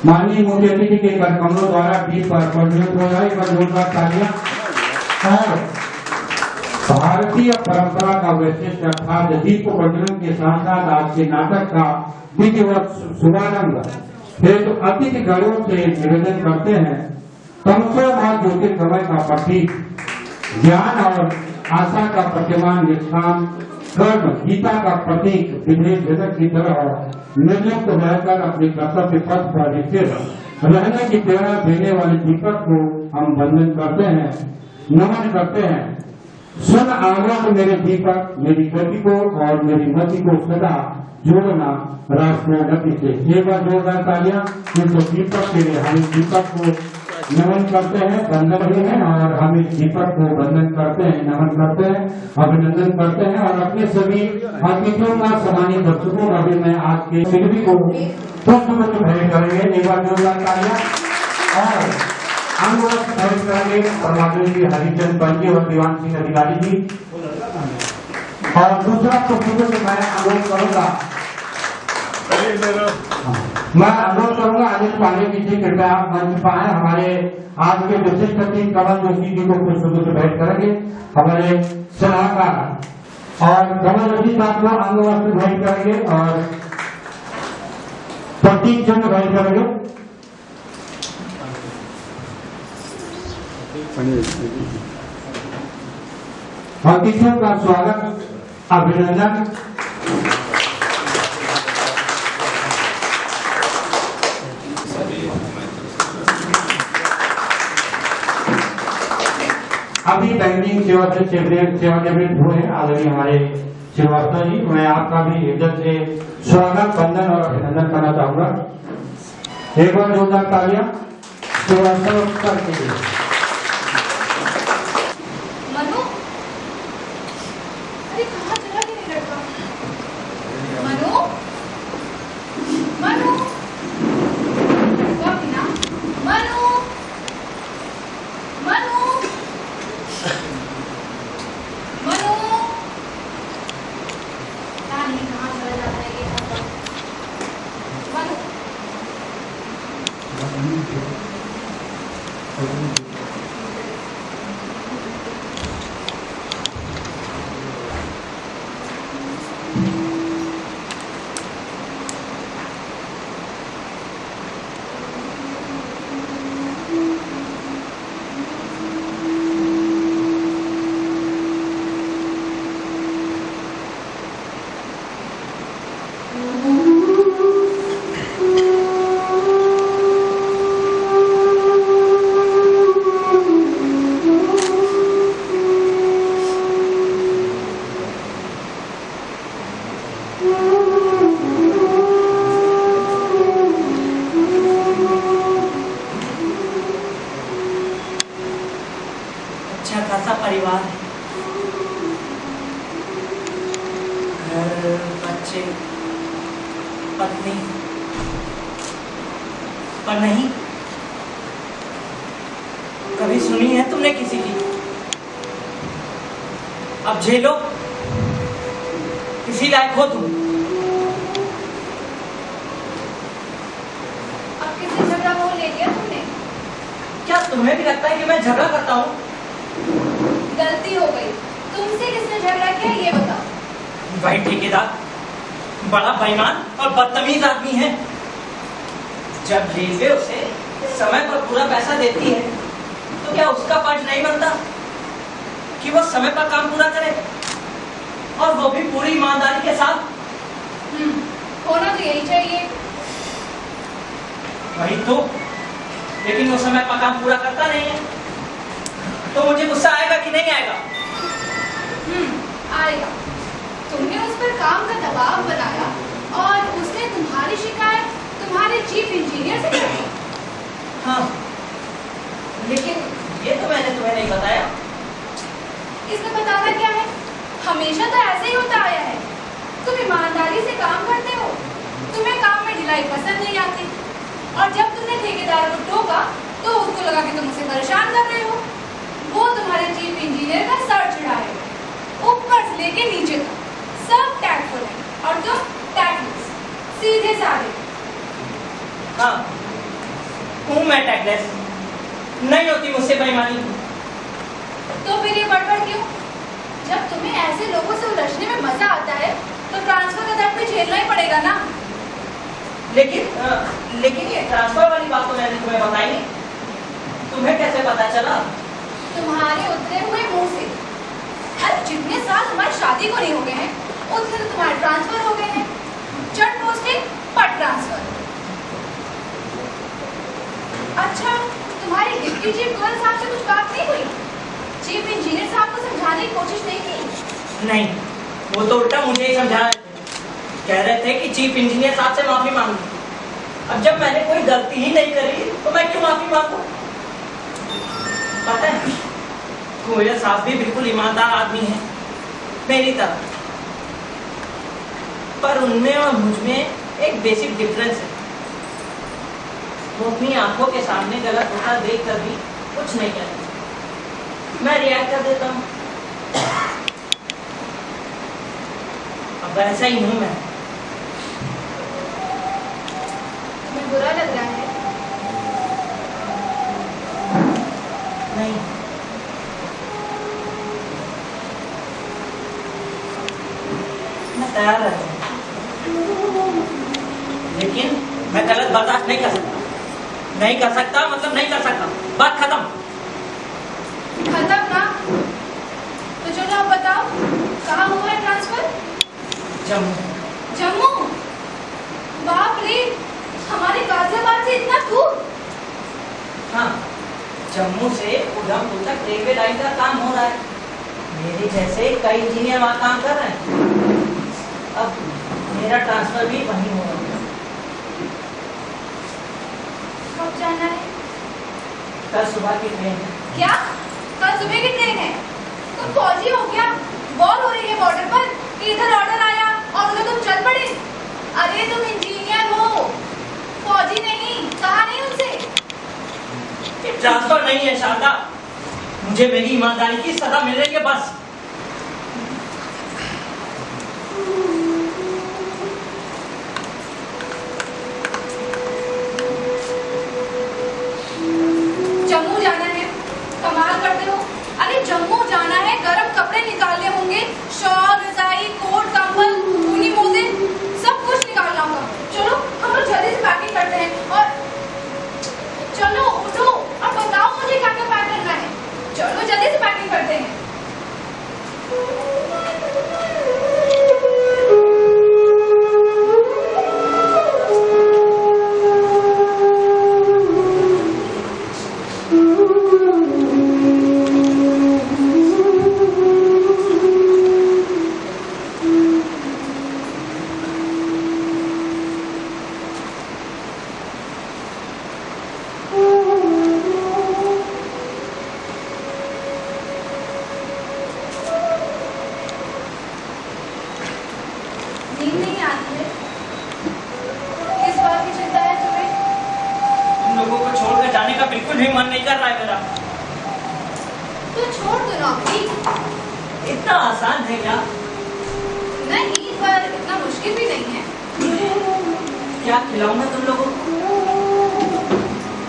माननीय मुख्य अतिथि के कार्यक्रमों द्वारा दीप पर प्रज्वलित हो रहा है। जोरदार तालियां। और भारतीय परंपरा का वैशिष्ट अर्थात दीप प्रज्वलन के साथ साथ आज के नाटक का विधिवत शुभारंभ हेतु अतिथि गणों से निवेदन करते हैं। तमसो मां ज्योतिर्गमय का प्रतीक, ज्ञान और आशा का प्रतिमान, निष्काम कर्म, गीता का प्रतीक, विधेय जगत की तरह निर्लिप्त रहकर अपने कर्तव्य पथ पर स्थिर रहने की प्रेरणा देने वाले दीपक को हम वंदन करते हैं, नमन करते हैं। सुन आनंद मेरे दीपक, मेरी गति को और मेरी मति को सदा जोड़ना राष्ट्रगति से। एक बार जोरदार तालियां इस दीपक के लिए। हम दीपक को नमन करते हैं, वंदन भी है और हम इस दीपक को वंदन करते हैं, नमन करते हैं, अभिनंदन करते हैं। और अपने सभी अतिथियों का, सम्मानित दर्शकों का भी मैं आज के शिल्पी को पुष्प भेंट करेंगे। एक बार जोरदार तालियां। और अंगवस्त्र भेंट करेंगे परमात्मा जी हरिचंद पंजी और दीवान सिंह अधिकारी जी। और दूसरा पुष्प मैं अनुरोध करूंगा, मैं अनुरोध करूंगा आदित्य पांडे जी से कृपया आप मंच पर आए। हमारे आज के विशिष्ट अतिथि कमल जोशी जी को पुष्प भेंट करेंगे, हमारे सलाहकार। और कमल जोशी साहब को अंगवस्त्र भेंट करेंगे और प्रतीक चिन्ह भेंट करेंगे। अतिथियों का स्वागत, अभिनंदन। अभी बैंकिंग सेवा से सेवानिवृत्त हुए आदरणीय हमारे श्रीवास्तव जी, मैं आपका भी हृदय से स्वागत, वंदन और अभिनंदन करना चाहूंगा। एक बार जोरदार तालियां श्रीवास्तव सर के लिए। मनु, अरे कहाँ चला कि नहीं लड़का? मनु, मनु, ना, मनु, मनु, मनु, नहीं कहाँ चला जाता है ये मनु। अच्छा खासा परिवार है, घर, बच्चे, पत्नी, पर नहीं कभी सुनी है तुमने किसी की? अब झेलो, किसी लायक हो तुम। अब किससे झगड़ा वो ले लिया तुमने? क्या तुम्हें भी लगता है कि मैं झगड़ा करता हूँ? गलती हो गई। तुमसे किसने झगड़ा किया ये बताओ। भाई ठेकेदार बड़ा बेईमान और बदतमीज आदमी है। जब रेलवे उसे समय पर पूरा पैसा देती है तो क्या उसका फर्ज नहीं बनता कि वो समय पर काम पूरा करे, और वो भी पूरी ईमानदारी के साथ? होना तो यही चाहिए। वही तो, लेकिन वो समय पर काम पूरा करता नहीं है, तो मुझे गुस्सा आएगा कि नहीं आएगा? आएगा। तुमने उस पर काम का दबाव बनाया और उसने तुम्हारी शिकायत तुम्हारे चीफ इंजीनियर से कर दी। हाँ, लेकिन ये तो मैंने तुम्हें नहीं बताया। इसमें बताना क्या है? हमेशा तो ऐसे ही होता आया है। तुम ईमानदारी से काम करते हो, तुम्हें काम में ढिलाई पसंद नहीं आती, और जब तुमने ठेकेदार को टोका तो उसको लगा कि तुम उसे परेशान कर रहे हो। वो तुम्हारे चीफ इंजीनियर का सर चढ़ाए, ऊपर से लेके नीचे तक सब टैक्टफुल है और तुम टैक्टलेस, सीधे साधे। हाँ, एग्नेस, नहीं होती मुझसे बेईमानी। तो फिर ये बड़बड़ क्यों? जब तुम्हें ऐसे लोगों से उलझने में मजा आता है तो ट्रांसफर का दर्द भी झेलना ही पड़ेगा ना। लेकिन ये ट्रांसफर वाली बात तो मैंने तुम्हें बताई नहीं। तुम्हें कैसे पता चला? तुम्हारे उतरे हुए मुंह से। अरे जितने साल हमारी शादी को नहीं हो गए हैं उतने तो तुम्हारे ट्रांसफर हो गए हैं। चट पोस्टिंग पट ट्रांसफर। अच्छा, तुम्हारी डिप्टी चीफ गवर्नर साहब से कुछ बात नहीं हुई? चीफ इंजीनियर साहब को समझाने की कोशिश नहीं की? नहीं, वो तो उल्टा मुझे ही समझा रहे थे। कह रहे थे कि चीफ इंजीनियर साहब से माफी मांगू। अब जब मैंने कोई गलती ही नहीं करी तो मैं क्यों माफी मांगू? पता है, गोयल साहब भी बिल्कुल ईमानदार आदमी हैं, मेरी तरह। पर उनमें और मुझमें एक बेसिक डिफरेंस है। वो अपनी आंखों के सामने गलत होता देख कर भी कुछ नहीं कहते। मैं रिएक्ट कर देता हूँ। अब वैसा ही हूँ मैं। तुम्हें बुरा लग रहा है? नहीं, मैं तैयार रहता हूँ, लेकिन मैं गलत बर्दाश्त नहीं कर सकता। नहीं कर सकता मतलब नहीं कर सकता। बात खत्म। खत्म ना? तो चलो आप बताओ, कहाँ हुआ है ट्रांसफर? जम्मू। जम्मू? बाप रे, हमारे गाजियाबाद से इतना दूर? हाँ, जम्मू से उधमपुर तक रेलवे लाइन का काम हो रहा है। मेरे जैसे कई इंजीनियर वहाँ काम कर रहे हैं। अब मेरा ट्रांसफर भी वहीं हो रहा है। कब जाना है? कल सुबह की ट्रेन है। क्या? कल सुबह की ट्रेन है? तुम फौजी हो क्या? वॉर हो रही है बॉर्डर पर कि इधर ऑर्डर आया और उधर तुम चल पड़े? अरे तुम इंजीनियर हो, फौजी नहीं। कहा नहीं उनसे? ट्रांसफर नहीं है शारदा, मुझे मेरी ईमानदारी की सजा मिल रही है बस। जम्मू जाना है? कमाल करते हो। अरे जम्मू जाना है, गर्म कपड़े निकालने होंगे, शॉल, रजाई, कोट, कंबल, ऊनी मोजे, सब कुछ निकालना होगा। चलो हम लोग जल्दी से पैकिंग करते हैं। और चलो उठो, अब बताओ मुझे क्या क्या पैक करना है। चलो जल्दी से पैकिंग करते हैं। नींद नहीं आती है? किस बात की चिंता है तुम्हें? तुम लोगों को छोड़कर जाने का बिल्कुल भी मन नहीं कर रहा है मेरा। तो छोड़ दो नौकरी। इतना आसान है क्या? नहीं, पर इतना मुश्किल भी नहीं है। क्या खिलाऊं मैं तुम लोगों को?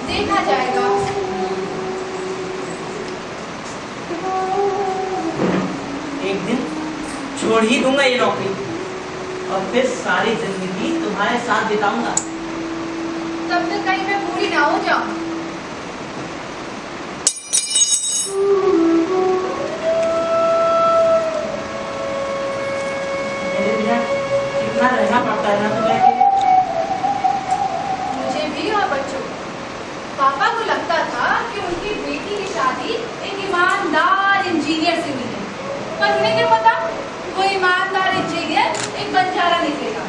देखा जाएगा। एक दिन छोड़ ही दूंगा ये नौकरी और फिर सारी जिंदगी तुम्हारे साथ बिताऊंगा। तब तक कहीं मैं पूरी ना हो जाऊं। मेरे बिना कितना रहना पड़ता है ना तुम्हें अकेले। मुझे भी और बच्चों को। पापा को लगता था कि उनकी बेटी की शादी एक ईमानदार इंजीनियर से हुई है, पर उन्हें क्या पता वो ईमानदार इंजीनियर एक बंजारा निकलेगा।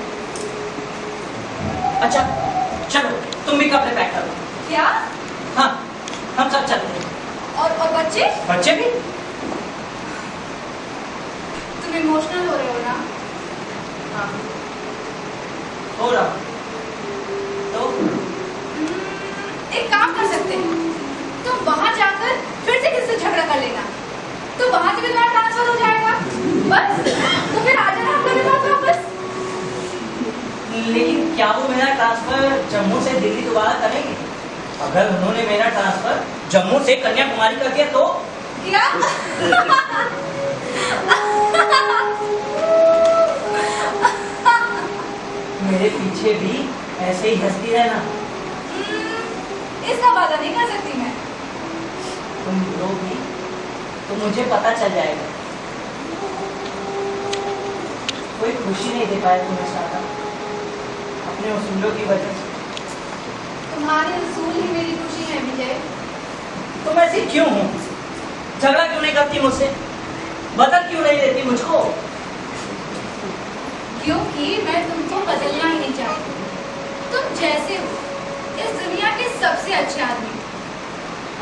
अच्छा चलो तुम भी कपड़े पैक करो। क्या? हाँ, हम सब चलते हैं। और बच्चे? बच्चे भी? तुम इमोशनल हो रहे हो ना? हाँ, हो रहा हूं। तो एक काम कर सकते हैं, तुम वहां जाकर फिर से किससे झगड़ा कर लेना, तो वहां से भी तुम्हारा ट्रांसफर हो जाएगा। बस तो फिर आ जाना हम लोग के पास वापस। लेकिन क्या वो मेरा ट्रांसफर जम्मू से दिल्ली दोबारा करेंगे? अगर उन्होंने मेरा ट्रांसफर जम्मू से कन्याकुमारी कर दिया तो क्या? मेरे पीछे भी ऐसे ही हंसती रहना। इसका वादा नहीं कर सकती मैं। तुम रोगी तो मुझे पता चल जाएगा। कोई खुशी नहीं दे पाया तुम्हें सारा अपने उसूलों की वजह से। तुम्हारे उसूल ही मेरी खुशी है विजय। तुम ऐसी क्यों हो? झगड़ा क्यों नहीं करती मुझसे? बदल क्यों नहीं देती मुझको? क्योंकि मैं तुमको बदलना ही नहीं चाहती। तुम जैसे हो इस दुनिया के सबसे अच्छे आदमी।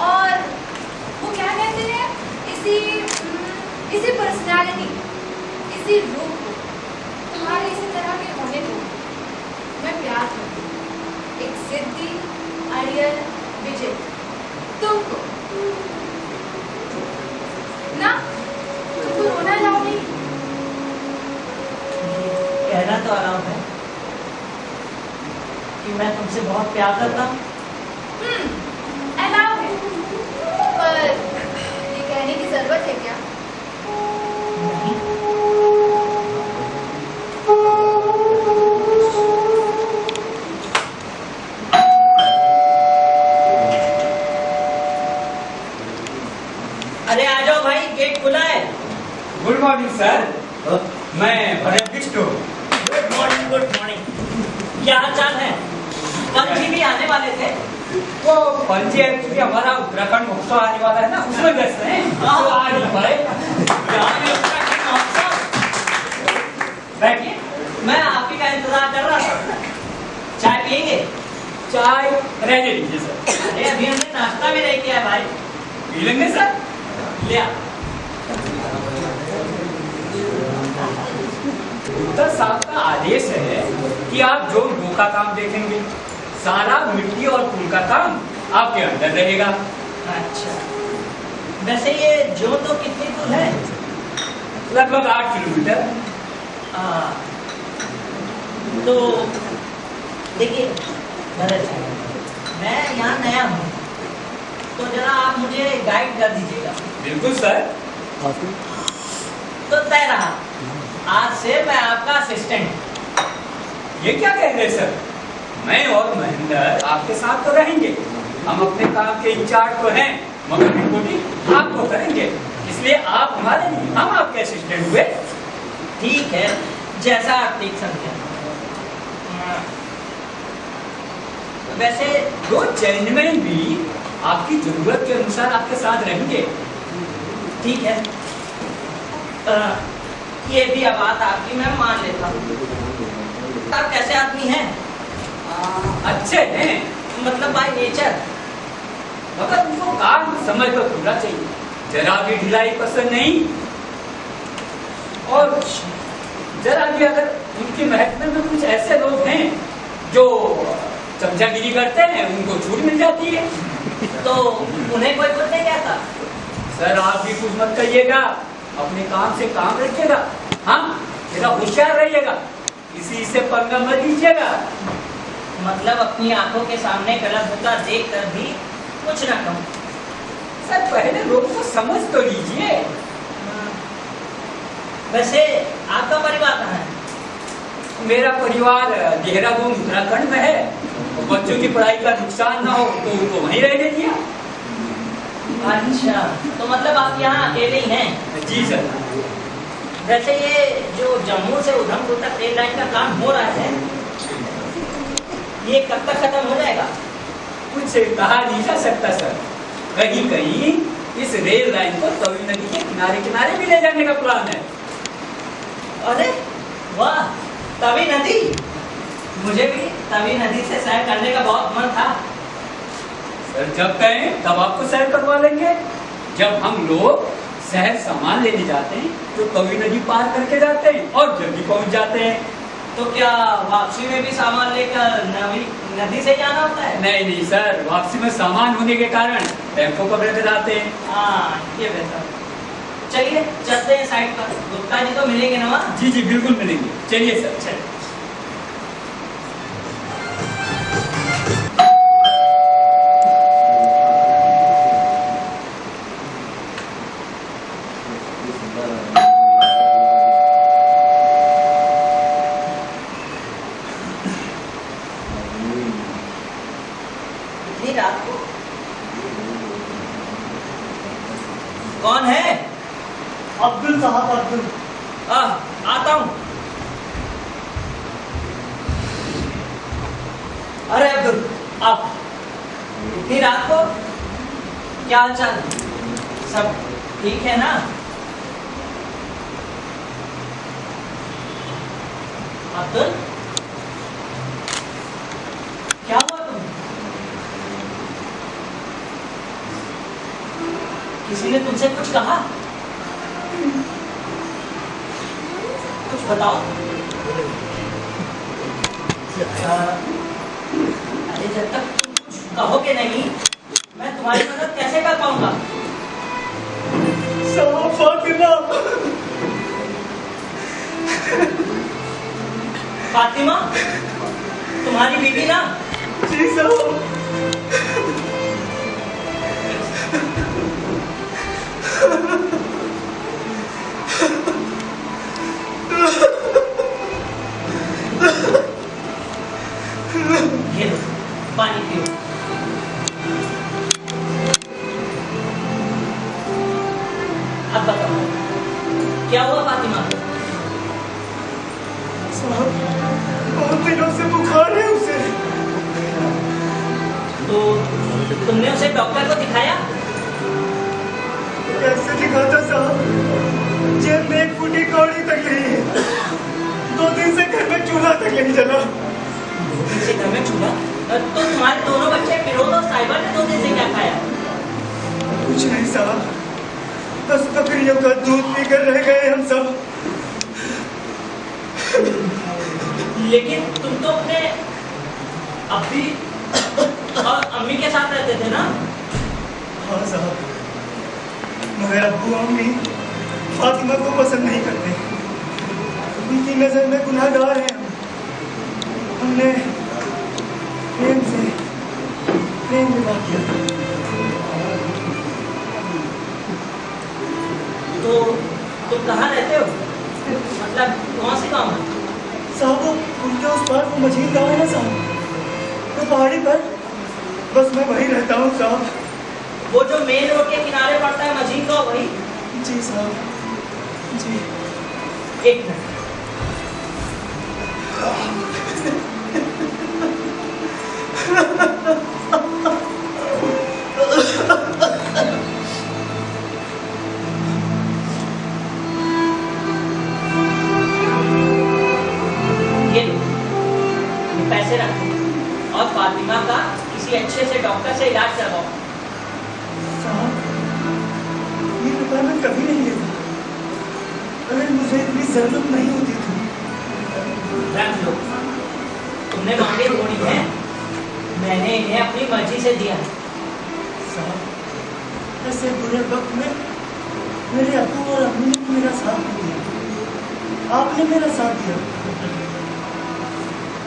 और वो क्या कहते हैं, इसी पर्सनालिटी, इसी रूप को, तुम्हारे इसी तरह के होने को मैं प्यार करती हूँ। एक सिद्धि, अड़ियल, विजय, तुमको ना, तुमको रोना अलाउ नहीं। कहना तो आराम है कि मैं तुमसे बहुत प्यार करता हूँ। अलाउ है, पर ये कहने की जरूरत है क्या? नहीं। अरे आ जाओ भाई, गेट खुला है। Good morning sir. मैं भरत बिष्ट हूँ। Good morning, good morning. क्या हाल चाल है? पंछी भी आने वाले थे। वो पंजी एक्चुअली हमारा उत्तराखंड महोत्सव आने वाला है ना, उसमें व्यस्त हैं, तो आ नहीं पाए। उत्तराखंड महोत्सव। बैठिए, मैं आप ही का इंतजार कर रहा था। चाय पियेंगे? चाय रहने दीजिए सर। अरे अभी हमने नाश्ता भी नहीं किया है भाई। पी लेंगे सर। लिया। उत्तर साहब का आदेश है कि आप जो दो का काम देखेंगे, सारा मिट्टी और फूल का काम आपके अंदर रहेगा। अच्छा, वैसे ये जो तो कितनी दूर है? लगभग 8 किलोमीटर। तो देखिए भरत जी, मैं यहाँ नया हूँ, तो जरा आप मुझे गाइड कर दीजिएगा। बिल्कुल सर। तो तय रहा, आज से मैं आपका असिस्टेंट। ये क्या कह रहे सर? मैं और महेंद्र आपके साथ तो रहेंगे। हम अपने काम के इंचार्ज तो हैं, मगर रिपोर्टिंग आपको करेंगे। इसलिए आप हमारे नहीं, हम आपके असिस्टेंट हुए। ठीक है, जैसा आप ठीक समझें। वैसे दो चेंजमैन भी आपकी जरूरत के अनुसार आपके साथ रहेंगे। ठीक है, ये भी बात आपकी मैं मान लेता हूँ। आप कैसे आदमी हैं? अच्छे हैं, मतलब बाय नेचर। मगर उनको काम समय पर पूरा चाहिए, जरा भी ढिलाई पसंद नहीं। और जरा भी अगर उनके महकमे में कुछ ऐसे लोग हैं जो चमचागिरी करते हैं, उनको छूट मिल जाती है। तो उन्हें कोई कुछ नहीं कहता? सर आप भी कुछ मत कहिएगा, अपने काम से काम रखिएगा। हाँ, जरा होशियार रहिएगा, किसी से पंगा मत लीजिएगा। मतलब अपनी आंखों के सामने गलत होता देख कर भी कुछ ना कहूँ? सर पहले लोग को समझ तो लीजिए। वैसे आपका परिवार कहाँ है? मेरा परिवार देहरादून उत्तराखंड में है। तो बच्चों की पढ़ाई का नुकसान ना हो तो उनको वहीं रहने दिया। अच्छा, तो मतलब आप यहाँ अकेले ही हैं? जी सर। वैसे ये जो जम्मू से उधमपुर तक रेल लाइन का काम हो रहा है, ये कब तक खत्म हो जाएगा? कुछ कहा नहीं जा सकता सर। कहीं कहीं इस रेल लाइन को तवी नदी के किनारे किनारे भी ले जाने का प्लान है। अरे वाह, तवी नदी! मुझे भी तवी नदी से सैर करने का बहुत मन था। सर जब कहें तब आपको सैर करवा लेंगे। जब हम लोग शहर सामान लेने जाते हैं तो तवी नदी पार करके जाते हैं और जल्दी पहुंच जाते हैं। तो क्या वापसी में भी सामान लेकर नदी से जाना होता है? नहीं नहीं सर, वापसी में सामान होने के कारण टेम्पो पकड़ के जाते हैं। हाँ, ये बेहतर। चलिए चलते हैं साइड पर। गुप्ता जी तो मिलेंगे ना वहाँ? जी जी बिल्कुल मिलेंगे। चलिए सर। चलिए। अब्दुल साहब, अब्दुल। आता हूँ। अरे अब्दुल, आप इतनी रात को, क्या हाल चाल? सब ठीक है ना? अब्दुल, क्या हुआ तुम्हें? किसी ने तुमसे कुछ कहा? कुछ बताओ। अरे जब तक तुम कुछ कहोगे नहीं, मैं तुम्हारी मदद कैसे कर पाऊंगा? साहब, फातिमा। फातिमा, तुम्हारी बीवी ना? जी साहब। ये लो, पानी पियो। अब बताओ, क्या हुआ फातिमा को? साहब, बहुत दिनों से बुखार है उसे। तो तुमने उसे डॉक्टर को दिखाया? कैसे दिखाता साहब? जेब में 1 फुटी कौड़ी तक नहीं है। 2 दिन से घर में चूल्हा तक नहीं जला। 2 दिन से घर में चूल्हा? तो तुम्हारे दोनों बच्चे फिरोज और साहिबा ने 2 दिन से क्या खाया? कुछ नहीं साहब, बस बकरियों का दूध पीकर रह गए हम सब। लेकिन तुम तो अपने अब्बी और अम्मी के साथ रहते थे ना? हाँ साहब, मगर अब्बू अम्मी फातिमा को पसंद नहीं करते। उनकी नजर में गुनाहगार हैं हम। हमने प्रेम विवाह किया। तो तुम कहाँ रहते हो? मतलब कौन से गाँव में? साहब, वो उनके उस पार वो मझील गाँव है ना साहब, वो पहाड़ी पर, बस मैं वहीं रहता हूँ साहब। वो जो मेन रोड के किनारे पड़ता है मस्जिद का, वही? जी साहब, जी। एक मिनट। ये लो, ये पैसे रखो और फातिमा का किसी अच्छे से डॉक्टर से इलाज करवाओ। साहब, ये रुपया मैं कभी नहीं लेता। अगर मुझे इतनी जरूरत नहीं होती थी। रख लो, तुमने मांगे थोड़ी है, मैंने इन्हें अपनी मर्जी से दिया। साहब, ऐसे बुरे वक्त में मेरे अब्बू और अम्मी ने मेरा साथ दिया। आपने मेरा साथ दिया।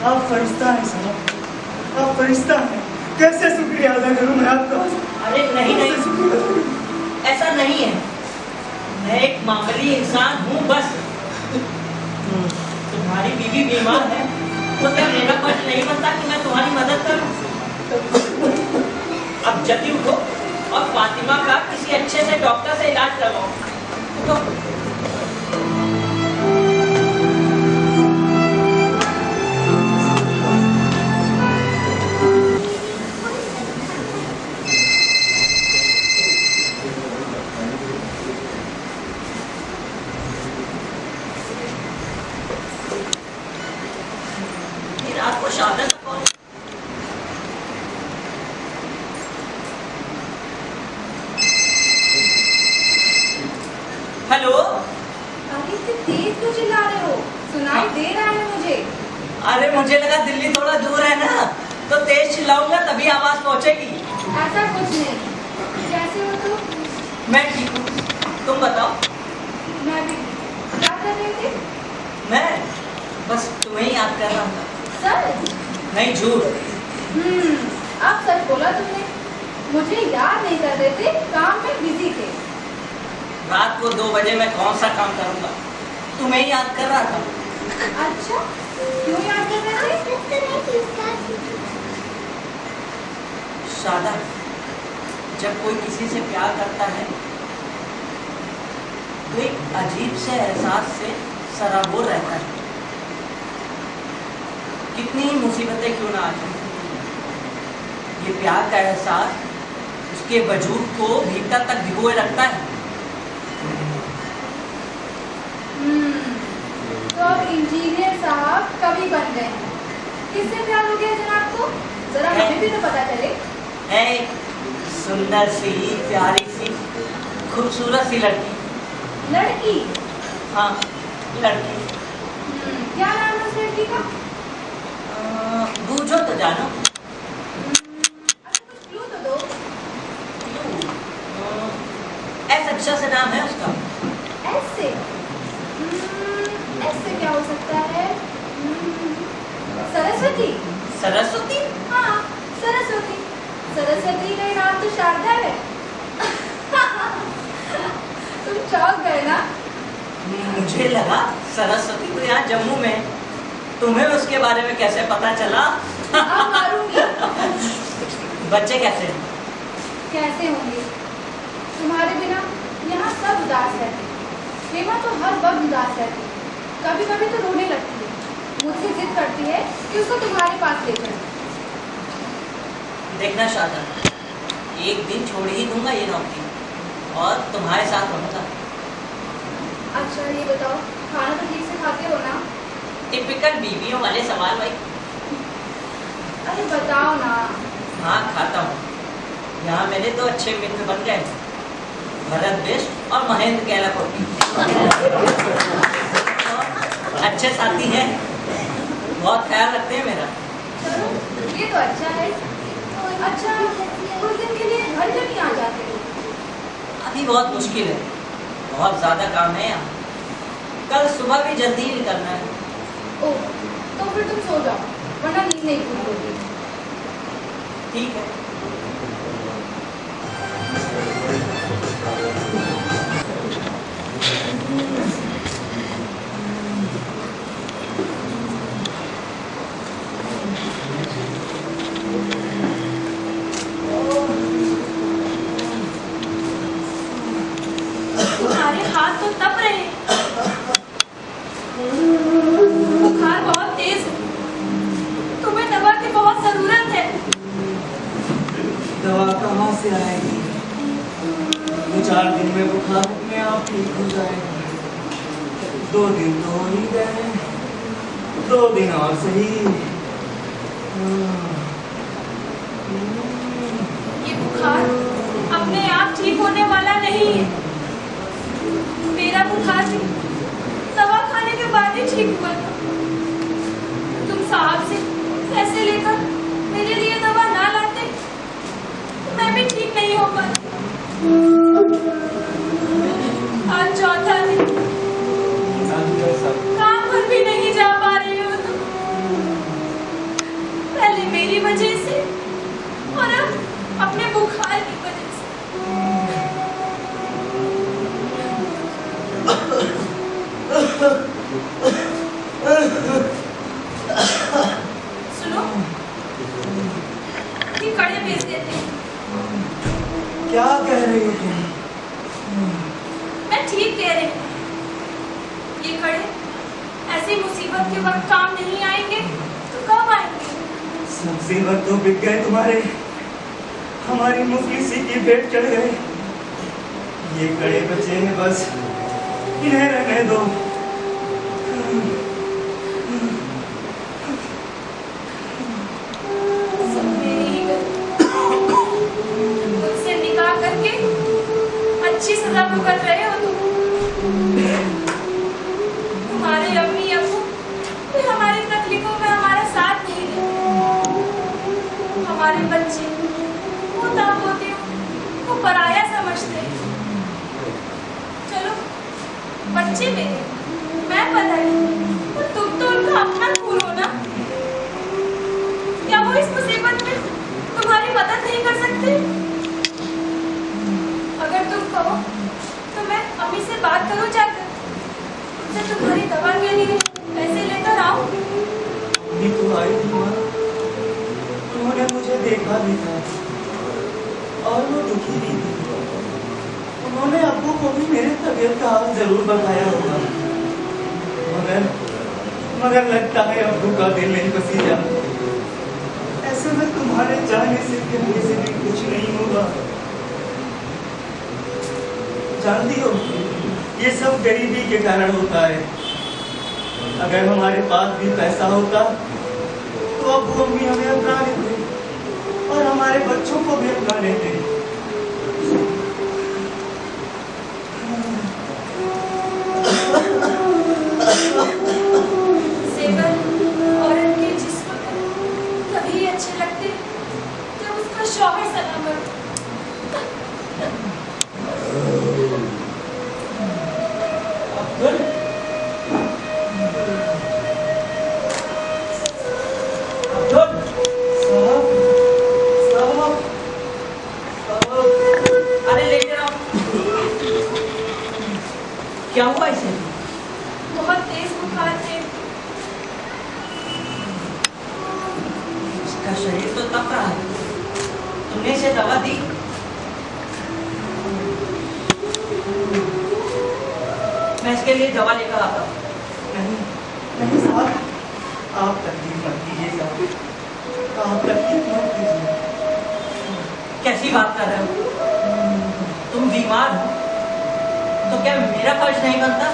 आप फरिश्ता हैं साहब, आप फरिश्ता हैं। कैसे शुक्रिया अदा करूं मैं आपका? अरे नहीं नहीं, ऐसा नहीं है। मैं एक मामूली इंसान हूँ बस। तुम्हारी बीवी बीमार है, तो क्या मेरा फर्ज नहीं बनता कि मैं तुम्हारी मदद करूं? अब जल्दी उठो और फातिमा का किसी अच्छे से डॉक्टर से इलाज करवाओ। उठो। रात को शहादत कौन? हेलो। अरे इतने तेज क्यों चिल्ला रहे हो? सुनाई दे रहा है मुझे। अरे मुझे लगा दिल्ली थोड़ा दूर है ना, तो तेज चिल्लाऊंगा तभी आवाज पहुंचेगी। ऐसा कुछ नहीं। कैसे हो तुम? मैं ठीक हूँ, तुम बताओ। मैं भी। क्या कर रहे थे? मैं बस तुम्हें याद कर रहा था। सच? नहीं, झूठ। अब सच बोला तुमने। मुझे याद नहीं कर रहे थे, काम में बिजी थे। रात को 2 बजे मैं कौन सा काम करूंगा? तुम्हें याद कर रहा था। अच्छा, क्यों याद कर रहे थे? शादा, जब कोई किसी से प्यार करता है तो एक अजीब से एहसास से सराबोर रहता है। कितनी ही मुसीबतें क्यों ना आ जाए, ये प्यार का एहसास उसके वजूद को भीतर तक भिगोए रखता है। तो अब इंजीनियर साहब कभी बन गए हैं? किससे प्यार हो गया जनाब को? जरा हमें भी तो पता चले। है सुंदर सी, प्यारी सी, खूबसूरत सी लड़की। लड़की? हाँ, लड़की। क्या नाम है उस लड़की का? बूझो तो जानो। अच्छा कुछ क्लू तो दो। ऐसा अच्छा सा नाम है उसका। ऐसे? ऐसे क्या हो सकता है? सरस्वती? सरस्वती? हाँ, सरस्वती। सरस्वती का नाम तो शारदा है। तुम चौंक गए ना? मुझे लगा सरस्वती तो यहाँ जम्मू में है। तुम्हें उसके बारे में कैसे पता चला? अब मारूंगी। बच्चे कैसे हैं? कैसे होंगे? तुम्हारे बिना यहाँ सब उदास रहते हैं। हेमा तो हर वक्त उदास रहती है। कभी कभी तो रोने लगती है। मुझसे जिद करती है कि उसको तुम्हारे पास ले चलो। देखना शारदा, एक दिन छोड़ ही दूंगा ये नौकरी और तुम्हारे साथ रहूंगा। अच्छा ये बताओ, खाना तो ठीक से खाते हो ना? टिपिकल बीवियों वाले सवाल भाई। अरे बताओ ना। हाँ खाता हूँ। यहाँ मेरे तो अच्छे मित्र बन गए, भरत बेस्ट और महेंद्र कैलाकोटी। अच्छे साथी हैं, बहुत ख्याल रखते हैं मेरा। चलो ये तो अच्छा है। अच्छा कुछ दिन के लिए घर क्यों नहीं आ जाते हो? अभी बहुत मुश्किल है, बहुत ज्यादा काम है यहाँ। कल सुबह भी जल्दी ही निकलना है। ओह, तो फिर तुम सो जाओ, वरना नींद नहीं पूरी होगी। ठीक है। तुम्हारे हाथ तो तप रहे हैं। बुखार बहुत तेज है। तुम्हें दवा की बहुत जरूरत है। दवा कहाँ से आएगी? 2-4 दिन में बुखार अपने आप ठीक हो जाएगा। 2 दिन तो हो ही गए, 2 दिन और सही। ये बुखार अपने आप ठीक होने वाला नहीं है। मेरा बुखार भी दवा खाने के बाद ही ठीक हुआ था। तुम साहब से पैसे लेकर मेरे लिए दवा ना लाते तो मैं भी ठीक नहीं हो पाती। आज चौथा दिन, काम पर भी नहीं जा पा रही हो तुम। पहले मेरी वजह से और अब अपने बुखार की वजह से। सुनो, ये कड़े बेच देते हैं। क्या कह रही हो तुम? मैं ठीक कह रही हूँ। ये कड़े ऐसी मुसीबत के वक्त काम नहीं आएंगे तो कब आएंगे? सबसे वक्त तो बिक गए तुम्हारे। हमारी मुफलिसी की पेट चढ़ गए। ये कड़े बच्चे हैं, बस इन्हें रहने दो। सब मेरी ही गलती। मुझसे निकाह करके अच्छी सजा भुगत रहे हो तुम। तुम्हारे अम्मी अब्बू भी हमारी तकलीफों में हमारा साथ नहीं देते। हमारे बच्चे पोता पोती को पराया समझते हैं। चलो बच्चे मेरे, मैं पराई, और तुम तो उनका अपना खून हो ना। क्या वो इस मुसीबत में तुम्हारी मदद नहीं कर सकते? अगर तुम कहो तो मैं अम्मी से बात करूं जाकर, उनसे तुम्हारी दवा के लिए पैसे लेकर आऊं। अम्मी तो आई थी माँ, उन्होंने मुझे देखा भी था और वो दुखी भी थी। उन्होंने अब्बू वो कभी मेरे तबीयत का हाल जरूर बताया होगा, मगर मगर लगता है अब्बू का दिल नहीं पसीजा। ऐसे में तुम्हारे जाने से कहने से भी कुछ नहीं होगा। जानती हो, ये सब गरीबी के कारण होता है। अगर हमारे पास भी पैसा होता तो अब्बू अम्मी हमें अपना लेते और हमारे बच्चों को भी अपना लेते। जेवर औरत के जिस्म को तभी अच्छे लगते जब उसका शौहर सलामत हो। अब्दुल, अब्दुल, साहब, साहब, साहब। अरे लेटे रहो। क्या हुआ इसे? बहुत तेज बुखार थे। इसका शरीर तो तप रहा है। तुमने इसे दवा दी? मैं इसके लिए दवा लेकर आता हूँ। नहीं, नहीं साहब, आप तकलीफ मत कीजिए साहब, आप तकलीफ मत कीजिए। कैसी बात कर रहे हो? तुम बीमार हो तो क्या मेरा फर्ज नहीं बनता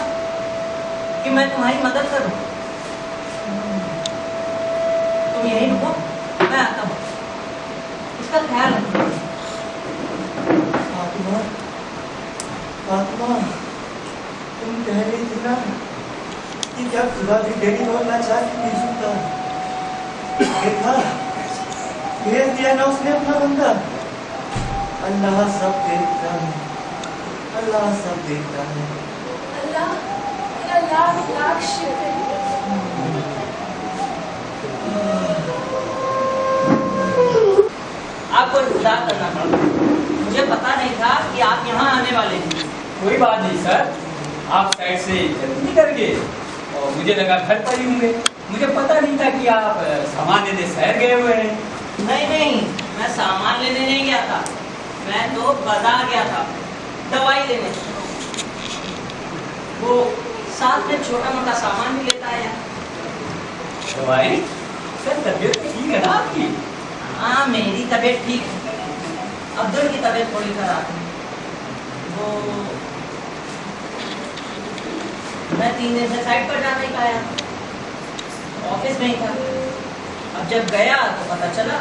कि मैं तुम्हारी मदद करूं? तुम यहीं रुको, मैं आता हूँ। इसका ख्याल रखो। फातिमा, फातिमा, तुम कह रही थी ना कि क्या खुदा भी तेरी और लाचार की नहीं सुनता। देखा, भेज दिया ना उसने अपना बंदा। अल्लाह सब देखता है, अल्लाह सब देखता है। अल्लाह तेरा लाख लाख शुक्र है। आपको इंतजार करना पड़ा। मुझे पता नहीं था कि आप यहाँ आने वाले हैं। कोई बात नहीं सर, आप साइड से जल्दी निकल गए और मुझे लगा घर पर ही होंगे। मुझे पता नहीं था कि आप सामान लेने शहर गए हुए हैं। नहीं नहीं, मैं सामान लेने नहीं गया था। मैं तो बाजार गया था दवाई लेने। वो साथ में छोटा मोटा सामान भी लेता है। दवाई? सर तबीयत ठीक है ना आपकी? हाँ, मेरी तबीयत ठीक है। अब्दुल की तबीयत थोड़ी खराब है। वो मैं 3 दिन से साइट पर जा नहीं पाया, ऑफिस में ही था। अब जब गया तो पता चला।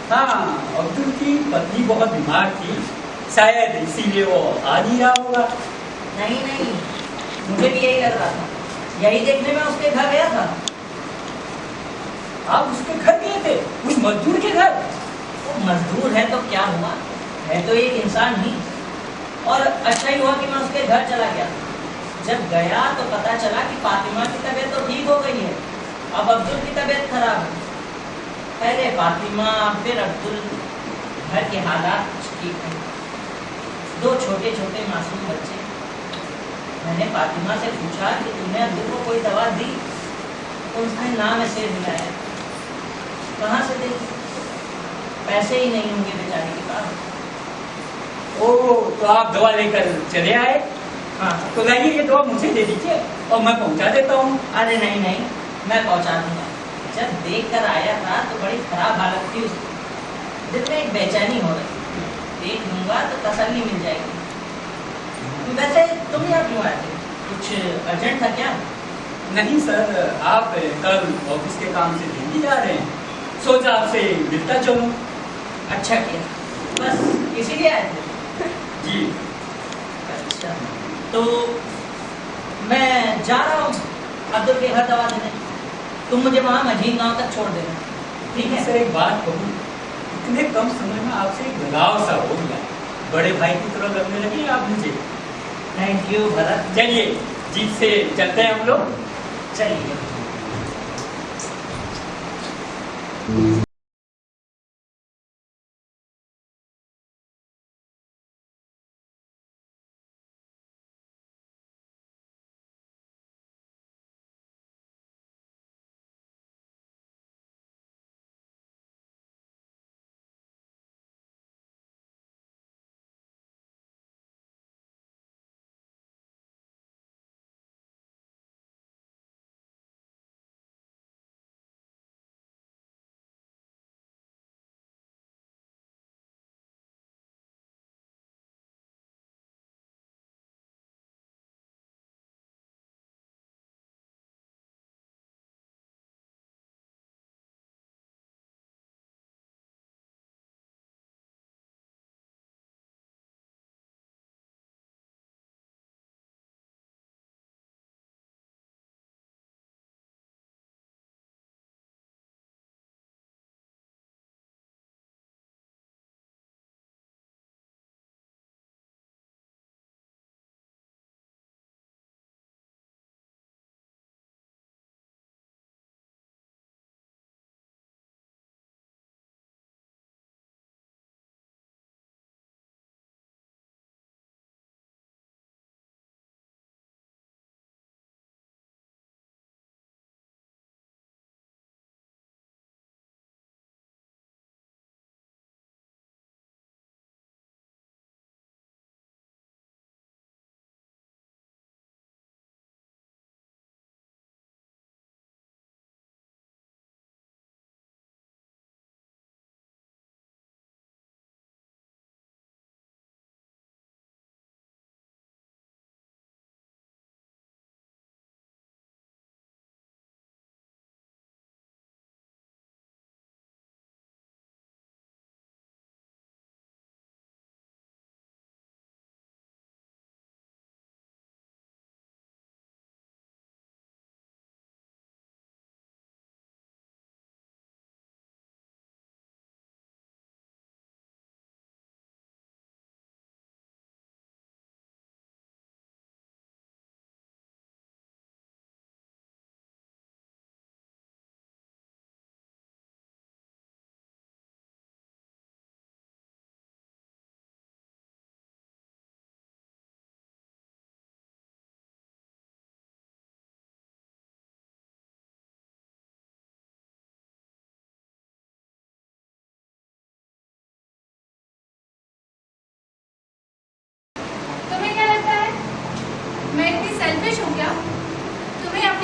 हाँ, अब्दुल की पत्नी बहुत बीमार थी, शायद इसीलिए वो आ नहीं रहा होगा। नहीं नहीं, मुझे भी यही लग रहा था। यही देखने में उसके घर गया था। आप उसके घर गए थे? उस मजदूर के घर? वो मजदूर है तो क्या हुआ, है तो एक इंसान ही। और अच्छा ही हुआ कि मैं उसके घर चला गया। जब गया तो पता चला कि फातिमा की तबीयत तो ठीक हो गई है, अब अब्दुल की तबीयत खराब है। पहले फातिमा फिर अब्दुल। घर के हालात ठीक है। 2 छोटे छोटे मासूम बच्चे। मैंने फातिमा से पूछा कि तुमने अब्दुल को कोई दवा दी? तो उसने नाम ऐसे मिलाया। कहाँ से दे? पैसे ही नहीं होंगे बेचारे के पास। ओ, तो आप दवा लेकर चले आए? हाँ। तो लाइए ये दवा मुझे दे दीजिए और मैं पहुंचा देता हूँ। अरे नहीं नहीं, मैं पहुंचा दूंगा। जब देख कर आया था तो बड़ी खराब हालत थी उसकी। दिल में एक बेचैनी हो रही। देख लूंगा तो तसल्ली मिल जाएगी। वैसे तुम यहाँ क्यों आए थे? कुछ अर्जेंट था क्या? नहीं सर, आप कल ऑफिस के काम से दिल्ली जा रहे हैं, सोचा आपसे मिलता चलूं। अच्छा किया, बस इसीलिए आए थे। जी। अच्छा, तो मैं जा रहा हूँ अब्दुल के घर दवा देने। तुम मुझे वहाँ मझीन गांव तक छोड़ देना, ठीक है? सर एक बात कहूँ, इतने कम समय में आपसे एक लगाव सा हो गया। बड़े भाई की तरह लगने लगे आप मुझे। Thank you Bharat. चलिए जीप से चलते हैं हम लोग। चलिए।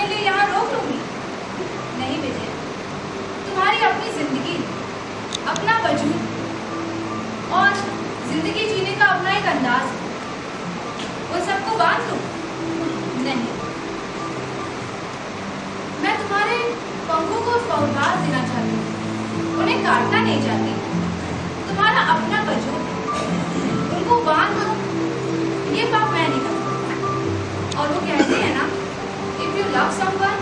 अपने लिए यहाँ रोक लूंगी? नहीं विजय, तुम्हारी अपनी जिंदगी, अपना वजूद और जिंदगी जीने का अपना एक अंदाज, वो सबको बांध दो? नहीं, मैं तुम्हारे पंखों को फौरबाज देना चाहती हूँ, उन्हें काटना नहीं चाहती। तुम्हारा अपना वजूद, उनको बांध दो, ये पाप मैं नहीं करती। और वो कहते हैं ना, if you love someone,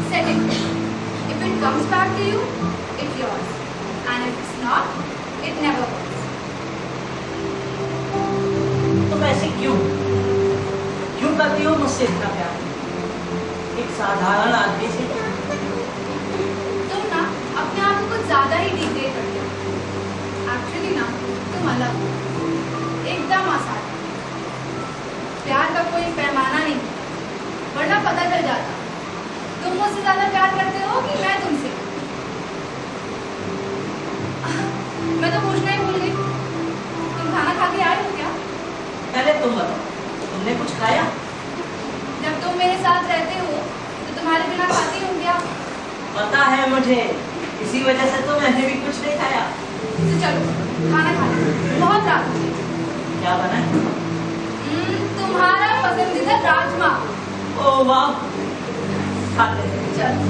set it free. If it comes back to you, it's yours. And if it's not, it never was. तुम ऐसे क्यों करती हो मुझसे इतना प्यार? एक साधारण आदमी से तुम ना अपने आप को कुछ ज्यादा ही डिग्रेड करते हो। एक्चुअली ना तुम अलग हो, एकदम आसान। प्यार का कोई पैमाना नहीं, वरना पता चल जाता तुम मुझसे ज्यादा प्यार करते हो कि मैं तुमसे। मैं तो पूछना ही भूल गई, तुम खाना खा के आए हो क्या? पहले तुम बताओ, तुमने कुछ खाया? जब तुम मेरे साथ रहते हो तो तुम्हारे बिना खाती हूँ क्या? पता है मुझे, इसी वजह से तो मैंने भी कुछ नहीं खाया। तो चलो खाना खा लो, बहुत रात हो गई। क्या बना है? तुम्हारा पसंदीदा राजमा। ओ वाह, खाते हैं। चलो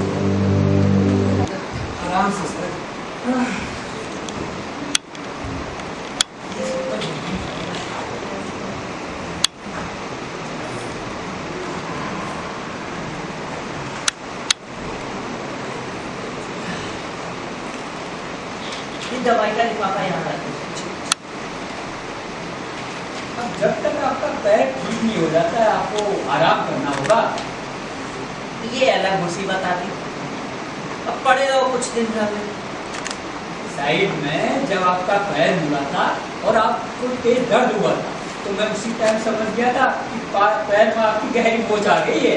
आराम से सर। ये दवाई का लिफाफा यहाँ रखो। अब जब तक आपका पैर ठीक नहीं हो जाता है, आपको आराम करना होगा। ये अलग मुसीबत आ गई, अब पड़े रहो कुछ दिन पहले। साइड में जब आपका पैर मुड़ा था और आपको तेज दर्द हुआ था, तो मैं उसी टाइम समझ गया था कि पैर में आपकी गहरी मोच आ गई है।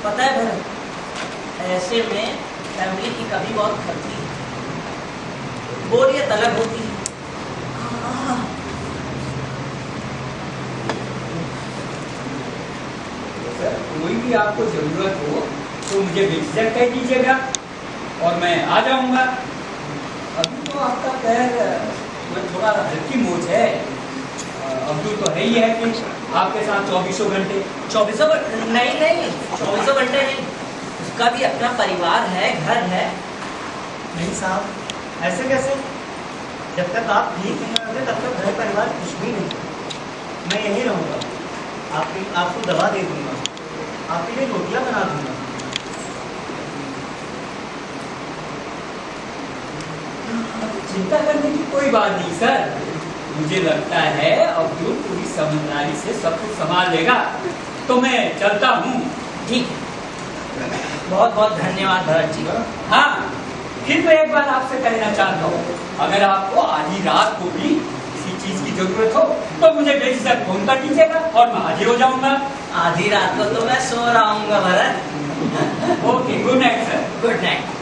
पता है भरत, ऐसे में फैमिली की कभी बहुत खर्ची है, बोरियत अलग होती है। सर, कोई भी आपको जरूरत हो तो मुझे बेझिझक कह दीजिएगा और मैं आ जाऊंगा। अभी तो आपका पैर में थोड़ा हल्की मोच है। अब्दुल तो है ही है कि आपके साथ 24 घंटे। 24 घंटे नहीं, 24 घंटे नहीं, उसका भी अपना परिवार है, घर है। नहीं साहब, ऐसे कैसे? जब तक आप ठीक नहीं होंगे तब तक घर परिवार कुछ भी नहीं। मैं यहीं रहूँगा, आपको दवा दे दूँगा, आपके लिए रोटियाँ बना दूँगा। चिंता करने की कोई बात नहीं सर, मुझे लगता है अब्दुल पूरी समझदारी से सब कुछ संभाल लेगा, तो मैं चलता हूँ। ठीक है, बहुत बहुत धन्यवाद भरत जी। हाँ, फिर मैं एक बार आपसे कहना चाहता हूँ, अगर आपको आधी रात को भी किसी चीज की जरूरत हो तो मुझे बेझिझक फोन कर दीजिएगा और मैं हाजिर हो जाऊंगा। आधी रात को तो मैं सो रहा हूँ Bharat. Okay, good night sir. Good night.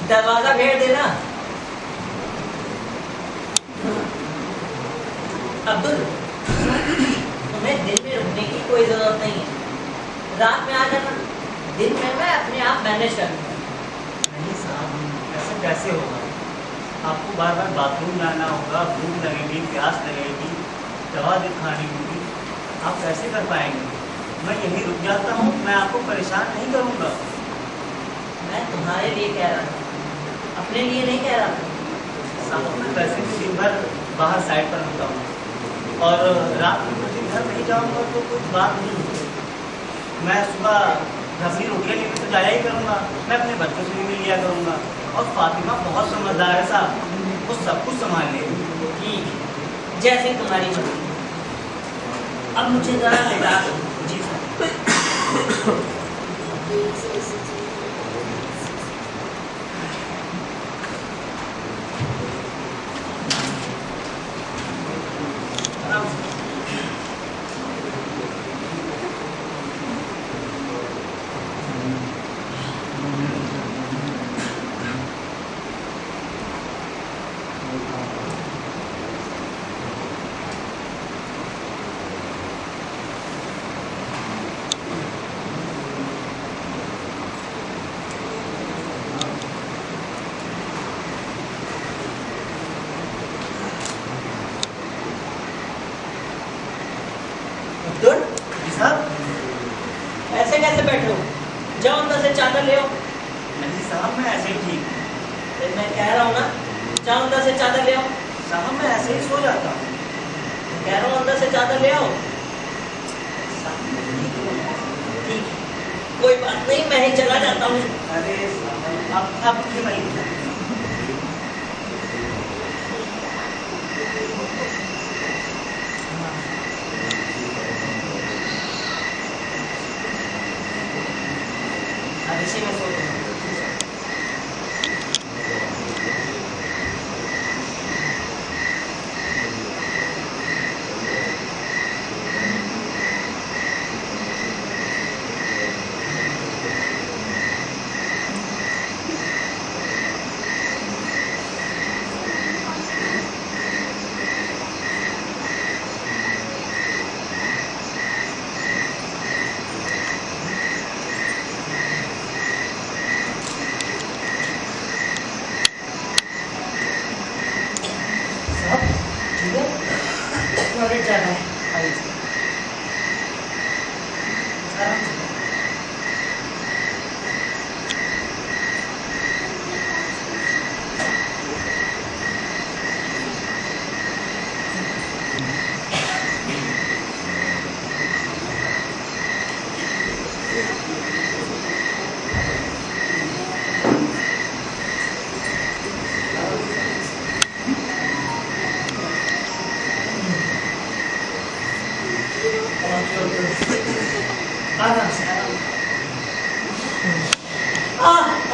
दरवाजा भेड़ देना। अब्दुल, तुम्हें दिन में रुकने की कोई जरूरत नहीं है, रात में आ जाना, दिन में मैं अपने आप मैनेज कर लूंगा। नहीं साहब, ऐसे कैसे होगा? आपको बार बार बाथरूम जाना होगा, भूख लगेगी, प्यास लगेगी, दवा भी खानी होगी, आप कैसे कर पाएंगे? मैं यहीं रुक जाता हूँ, मैं आपको परेशान नहीं करूँगा। मैं तुम्हारे लिए कह रहा हूँ, अपने लिए नहीं कह रहा हूँ। साहब, मैं वैसे भी दिन भर बाहर साइड पर होता हूँ और रात में मुझे घर नहीं जाऊँगा तो कुछ बात नहीं होगी। मैं सुबह अपनी रोटियाँ लेकर तो जाया ही करूँगा, मैं अपने बच्चों से भी मिल लिया करूँगा। और फातिमा बहुत समझदार है साहब, वो सब कुछ संभाल लेगी। ठीक है, जैसे तुम्हारी मर्जी। अब मुझे जरा लेटा दो। जी सर। आराम से। अब्दुल जी साहब। ऐसे कैसे बैठे हो? जाओ अंदर से चादर ले आओ। नहीं साहब, मैं ऐसे ही ठीक हूँ। फिर मैं कह रहा हूँ ना, जाओ अंदर से चादर ले आओ। साहब मैं ऐसे ही सो जाता हूँ। कह रहा हूँ अंदर से चादर ले आओ। ठीक है, कोई बात नहीं, मैं ही चला जाता हूँ। अरे साहब आप क्यों नहीं? अब इसी में सो जाओ। टॉयलेट जाना है।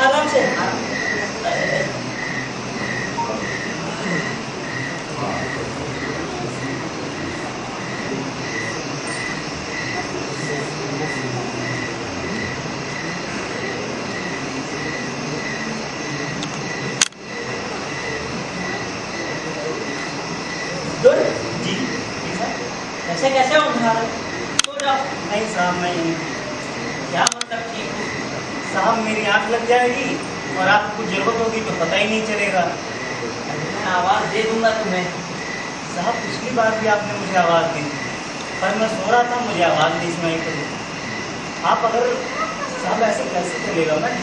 आराम से आराम से। जी ऐसे कैसे उठा रहे? सो जाओ। नहीं साहब, मैं यहीं। क्या मतलब ठीक हूँ? साहब मेरी आंख लग जाएगी और आपको कुछ जरूरत होगी तो पता ही नहीं चलेगा। मैं आवाज दे दूंगा तुम्हें। साहब पिछली बार भी आपने मुझे आवाज़ दी, पर मैं सो रहा था, मुझे आवाज़ नहीं सुनाई पड़ी। आप अगर साहब ऐसे कैसे चलेगा? मैं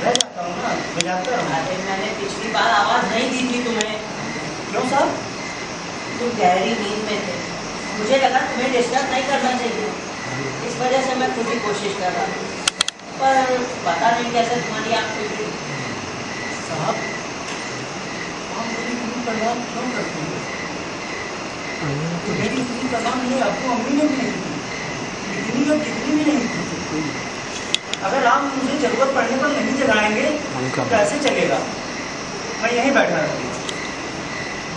रह जाता हूँ ना, मैं जाता हूँ। अरे मैंने पिछली बार आवाज नहीं दी थी तुम्हें। क्यों साहब? तुम गहरी नींद में थे, मुझे लगा तुम्हें डिस्टर्ब नहीं करना चाहिए, इस वजह से मैं खुद ही कोशिश कर रहा था, पर पता नहीं कैसे तुम्हारी आँख खुल गई। साहब आप मेरी इतनी परवाह क्यों करते हैं? मेरी इतनी परवाह मेरे अब्बू अम्मी ने भी नहीं की, इतनी और कितनी भी नहीं की। अगर आप मुझे जरूरत पड़ने पर नहीं जगाएंगे तो कैसे चलेगा? मैं यहीं बैठा रहूँगा।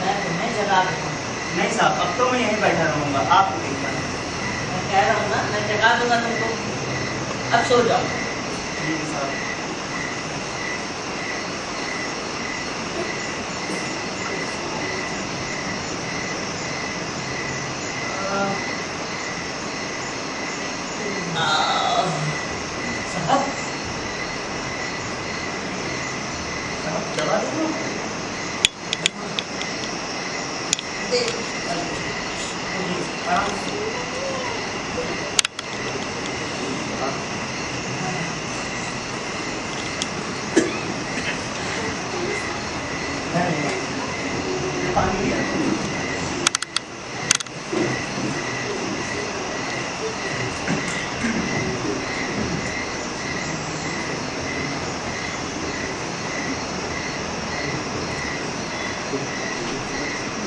मैं तुम्हें जगा दूंगा। नहीं साहब, अब तो मैं यहीं बैठा रहूँगा, आप देखना। मैं कह रहा हूँ ना, मैं जगा दूंगा तुमको। अब सो जाओ। जी साहब। साहब साहब दवा दो। आराम से। पानी लिया?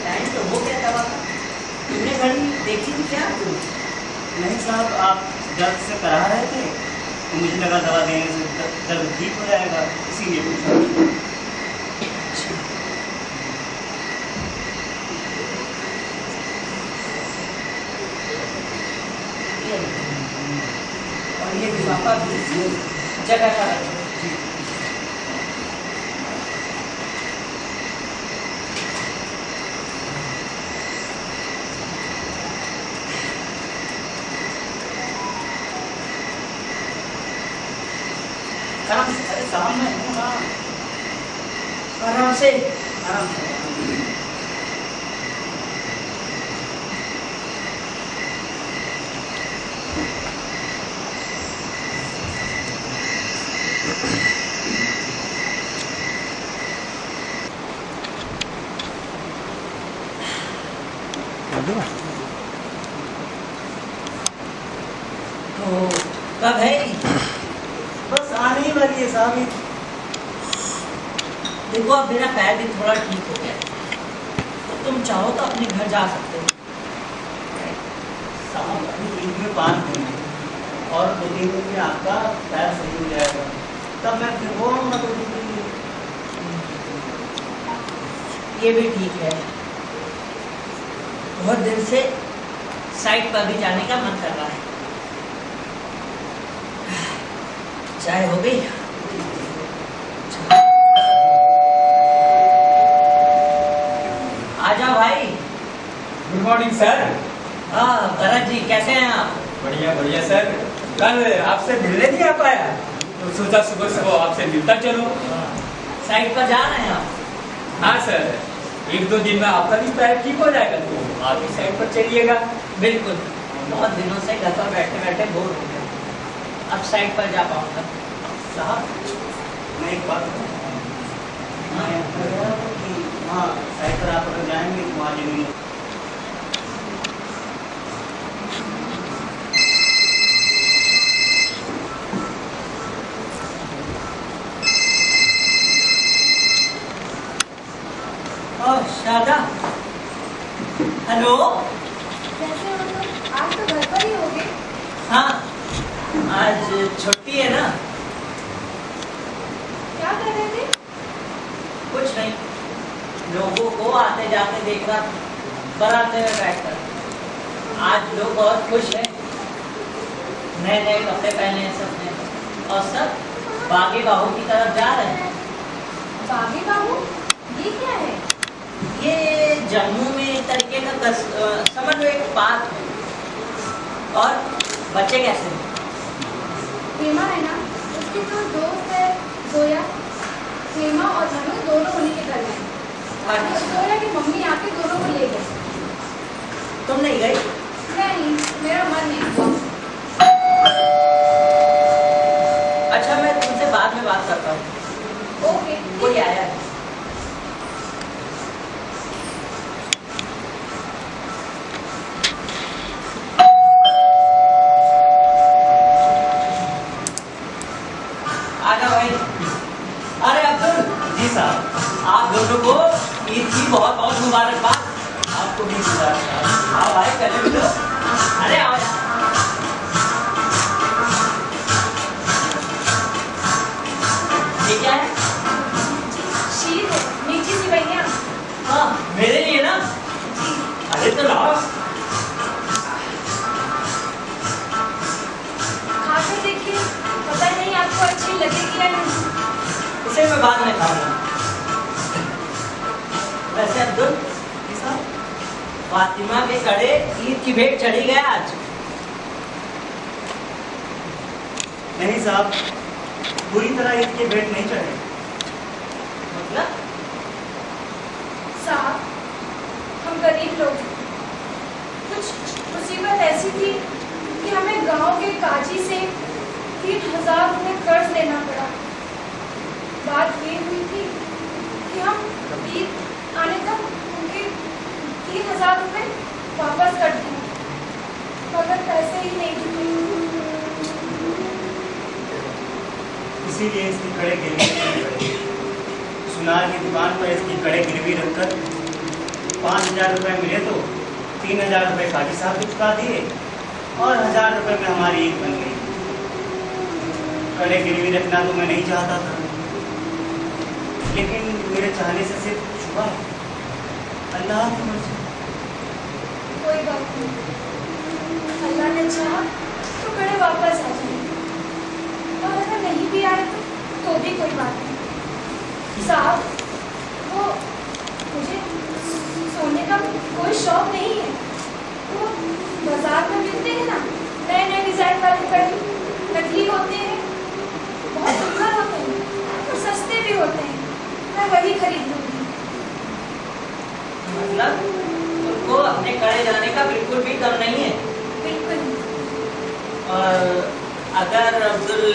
टाइम तो हो गया दवा का। तुमने घड़ी देखी थी क्या? नहीं साहब, आप दर्द से करा रहे थे तो मुझे लगा दवा देने से दर्द ठीक हो जाएगा, इसीलिए पूछा। और ये लिफाफा भी जगह का रखो। आराम से। अरे साहब मैं हूँ ना। आराम से। आराम से। तो कब है? बस आने ही वाली है साहब। देखो अब मेरा पैर भी थोड़ा ठीक हो गया, तो तुम चाहो तो अपने घर जा सकते हो। साहब अभी 1 में 5 दिन है और 2-3 दिन में आपका पैर सही हो जाएगा, तब मैं फिर वो आऊँगा 2-3 दिन में। ये भी ठीक है। बहुत दिन से साइट पर भी जाने का मन कर रहा है। चाय हो गई? आ जाओ भाई। Good morning sir. हाँ भरत जी, कैसे हैं आप? बढ़िया बढ़िया सर। कल आपसे मिलने नहीं आ पाया तो सोचा सुबह सुबह आपसे मिलता चलो। साइट पर जा रहे हैं आप? हाँ सर, 1-2 दिन में आपका भी पैर ठीक हो जाएगा तो आप भी साइड पर चलिएगा। बिल्कुल। बहुत दिनों से घर पर बैठे बैठे बोर हो गया, अब साइट पर जा पाऊंगा। साहब मैं एक बात कहूँ, मैं कह रहा था कि वहाँ साइड पर आप अगर जाएंगे तो वहाँ जमीन शारदा, हेलो। कैसे हो तुम? आज तो घर पर ही होगे। हाँ, आज छुट्टी है ना। क्या कर रहे थे? कुछ नहीं, लोगों को आते जाते देख रहा था बरामदे में बैठकर। आज लोग बहुत खुश हैं, नए नए कपड़े पहने हैं सबने, और सब बागी बाहू की तरफ जा रहे हैं। बागी बाबू, ये क्या है? ये जम्मू में एक तरीके का समझ लो एक पार्क है। और बच्चे कैसे हैं? हेमा है ना, उसकी जो दोस्त है जोया, हेमा और धनु दोनों उन्हीं के घर में। अच्छा। जोया की मम्मी आके दोनों को ले गई। तुम नहीं गई? नहीं, मेरा मन नहीं हुआ। अच्छा, मैं तुमसे बाद में बात करता हूँ। ओके। कोई आया है। अरे अब्दुल जी साहब। आप दोनों को ईद की बहुत बहुत मुबारकबाद। आपको भी मुबारक। हाँ भाई, पहले मिलो। अरे आओ। ये क्या है? शीर है, मीठी सी भैया। हाँ, मेरे लिए ना। अरे तो लाओ। खाकर देखिए, पता नहीं आपको अच्छी लगेगी या नहीं। इसे मैं बाद में खाऊंगा। वैसे अब्दुल, जी साहब। फातिमा के कड़े ईद की भेंट चढ़ी गया आज। नहीं साहब, पूरी तरह ईद की भेंट नहीं चढ़े। मतलब? साहब, हम गरीब लोग हैं। कुछ मुसीबत ऐसी थी कि हमें गांव के काजी से 3000 रुपये कर्ज लेना पड़ा। बात ये हुई थी कि हम ईद आने तक उनके 3000 रुपये वापस कर दें, मगर पैसे ही नहीं जुटे। इसीलिए इसकी कड़े गिरवी रखनी पड़ी। सुनार की दुकान पर इसकी कड़े गिरवी रखकर 5000 रुपये मिले तो 3000 रुपये काजी साहब को चुका दिए और 1000 रुपये में हमारी ईद बन गई। कड़े गिरवी रखना तो मैं नहीं चाहता था, लेकिन मेरे चाहने से सिर्फ छुआ है। अल्लाह की मर्जी। कोई बात नहीं, अल्लाह ने चाहा तो कड़े वापस आ जाएंगे, और अगर नहीं भी आए तो भी कोई बात नहीं। साहब, वो मुझे सोने का कोई शौक नहीं है। वो बाजार में मिलते हैं ना नए नए डिजाइन वाले कड़े, नकली होते हैं, बहुत सुंदर होते हैं और सस्ते भी होते हैं। मैं वही खरीद लूंगी। मतलब तुमको अपने कड़े जाने का बिल्कुल भी गम नहीं है? बिल्कुल। और अगर अब्दुल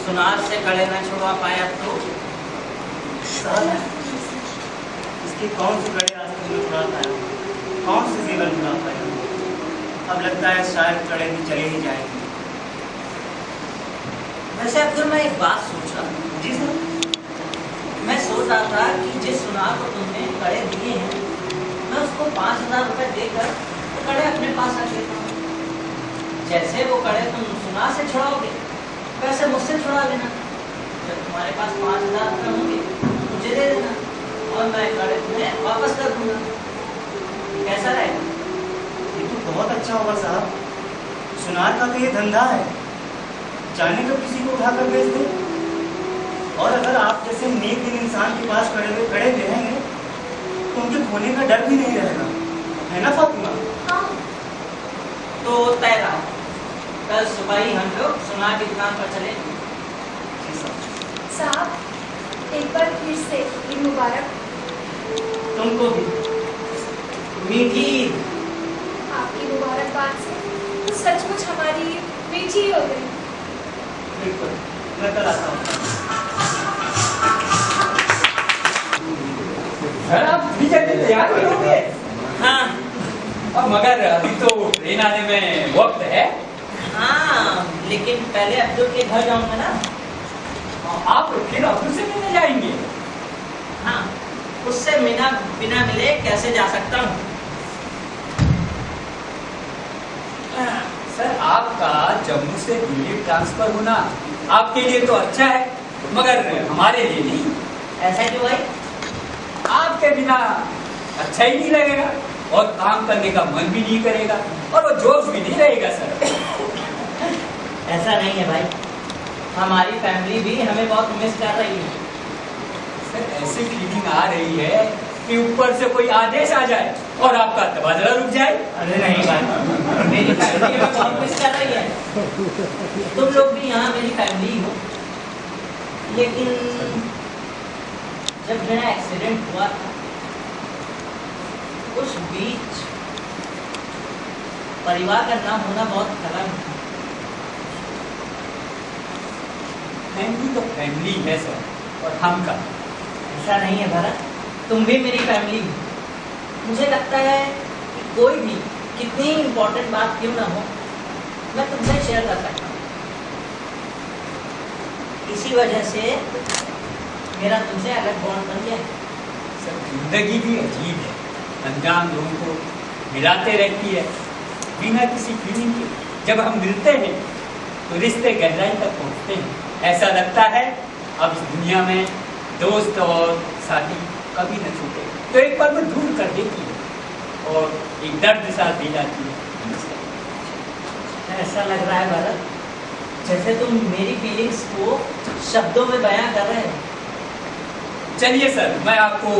सुनार से कड़े न छुड़वा पाया तो? साहब, इसकी कौन सी कड़े आज तक मैं छुड़ा पाया? कौन से जेवर बुला पाए। अब लगता है शायद कड़े भी चले ही जाएंगे। वैसे अब्दुल, मैं एक बात सोच रहा था। जी सर। मैं सोच रहा था कि जिस सुनार को तुमने कड़े दिए हैं, मैं उसको 5,000 रुपए देकर तो कड़े अपने पास रख लेता हूँ। जैसे वो कड़े तुम सुनार से छुड़ाओगे, वैसे मुझसे छुड़ा लेना। जब तुम्हारे पास 5,000 रुपए होंगे तो मुझे दे देना और मैं कड़े तुम्हें वापस कर दूंगा। कैसा रहेगा? ये तो बहुत अच्छा होगा साहब। सुनार का तो ये धंधा है, जाने को किसी को उठाकर बेच दे। और अगर आप जैसे नेक दिन इंसान के पास खड़े हुए रहेंगे तो उनके खोने का डर भी नहीं रहेगा, है ना फातिमा? हाँ। तो तय रहा, कल सुबह ही हम लोग सुनार की दुकान पर चले। साहब, एक बार फिर से ईद मुबारक। तुमको भी मीठी ईद। आपकी मुबारकबाद से तो सचमुच हमारी ईद मीठी हो गई। बिल्कुल, मैं कल आता हूँ। सर, आप विजय की तैयारी होंगे? हाँ अब मगर अभी तो ट्रेन आने में वक्त है। हाँ, लेकिन पहले अब्दुल के घर जाऊंगा ना। आप फिर अब्दुल से मिलने जाएंगे? हाँ, उससे बिना मिले कैसे जा सकता हूँ? सर, आपका जम्मू से दिल्ली ट्रांसफर होना आपके लिए तो अच्छा है, मगर हमारे लिए नहीं। ऐसा क्यों भाई? आपके बिना अच्छा ही नहीं लगेगा और काम करने का मन भी नहीं करेगा और वो जोश भी नहीं रहेगा सर। ऐसा नहीं है भाई, हमारी फैमिली भी हमें बहुत मिस कर रही है। सर, ऐसी फीलिंग आ रही है कि ऊपर से कोई आदेश आ जाए और आपका तबादला रुक जाए। अरे नहीं भाई, मेरी फैमिली हमें बहुत मिस कर रही है। तुम लोग भी यहाँ मेरी फैमिली हो। लेकिन जब मेरा एक्सीडेंट हुआ था, उस बीच परिवार का ना होना बहुत खराब था। फैमिली तो फैमिली है सर, और हम का। ऐसा नहीं है भरत, तुम भी मेरी फैमिली हो। मुझे लगता है कि कोई भी कितनी इम्पोर्टेंट बात क्यों ना हो, मैं तुमसे शेयर कर सकता हूँ। इसी वजह से मेरा तुमसे अलग बॉन्ड बन गया है। सर, जिंदगी भी अजीब है, अनजान लोगों को मिलाते रहती है बिना किसी फीलिंग के। जब हम मिलते हैं तो रिश्ते गहराई तक पहुंचते हैं। ऐसा लगता है अब इस दुनिया में दोस्त और साथी कभी न छूटे, तो एक बार में दूर कर देती है और एक दर्द साथ दे जाती है। ऐसा लग रहा है भरत, जैसे तुम मेरी फीलिंग्स को शब्दों में बयां कर रहे हो। चलिए सर, मैं आपको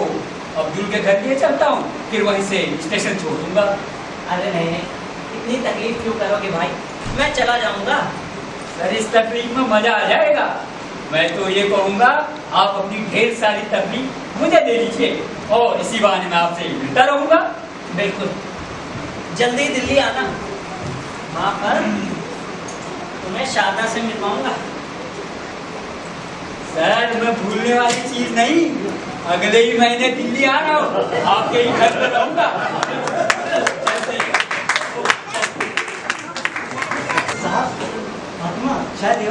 अब्दुल के घर लिए चलता हूँ, फिर वहीं से स्टेशन छोड़ दूंगा। अरे नहीं नहीं, इतनी तकलीफ क्यों करोगे भाई, मैं चला जाऊंगा। सर, इस तकलीफ में मजा आ जाएगा। मैं तो ये कहूँगा, आप अपनी ढेर सारी तकलीफ मुझे दे दीजिए और इसी बहाने में आपसे मिलता रहूंगा। बिल्कुल, जल्दी दिल्ली आना, वहाँ पर तुम्हें शारदा से मिलवाऊंगा। सर, मैं भूलने वाली चीज नहीं, अगले ही महीने दिल्ली आ रहा हूँ, आपके ही घर पर रहूंगा। साहब, फातिमा शायद ये।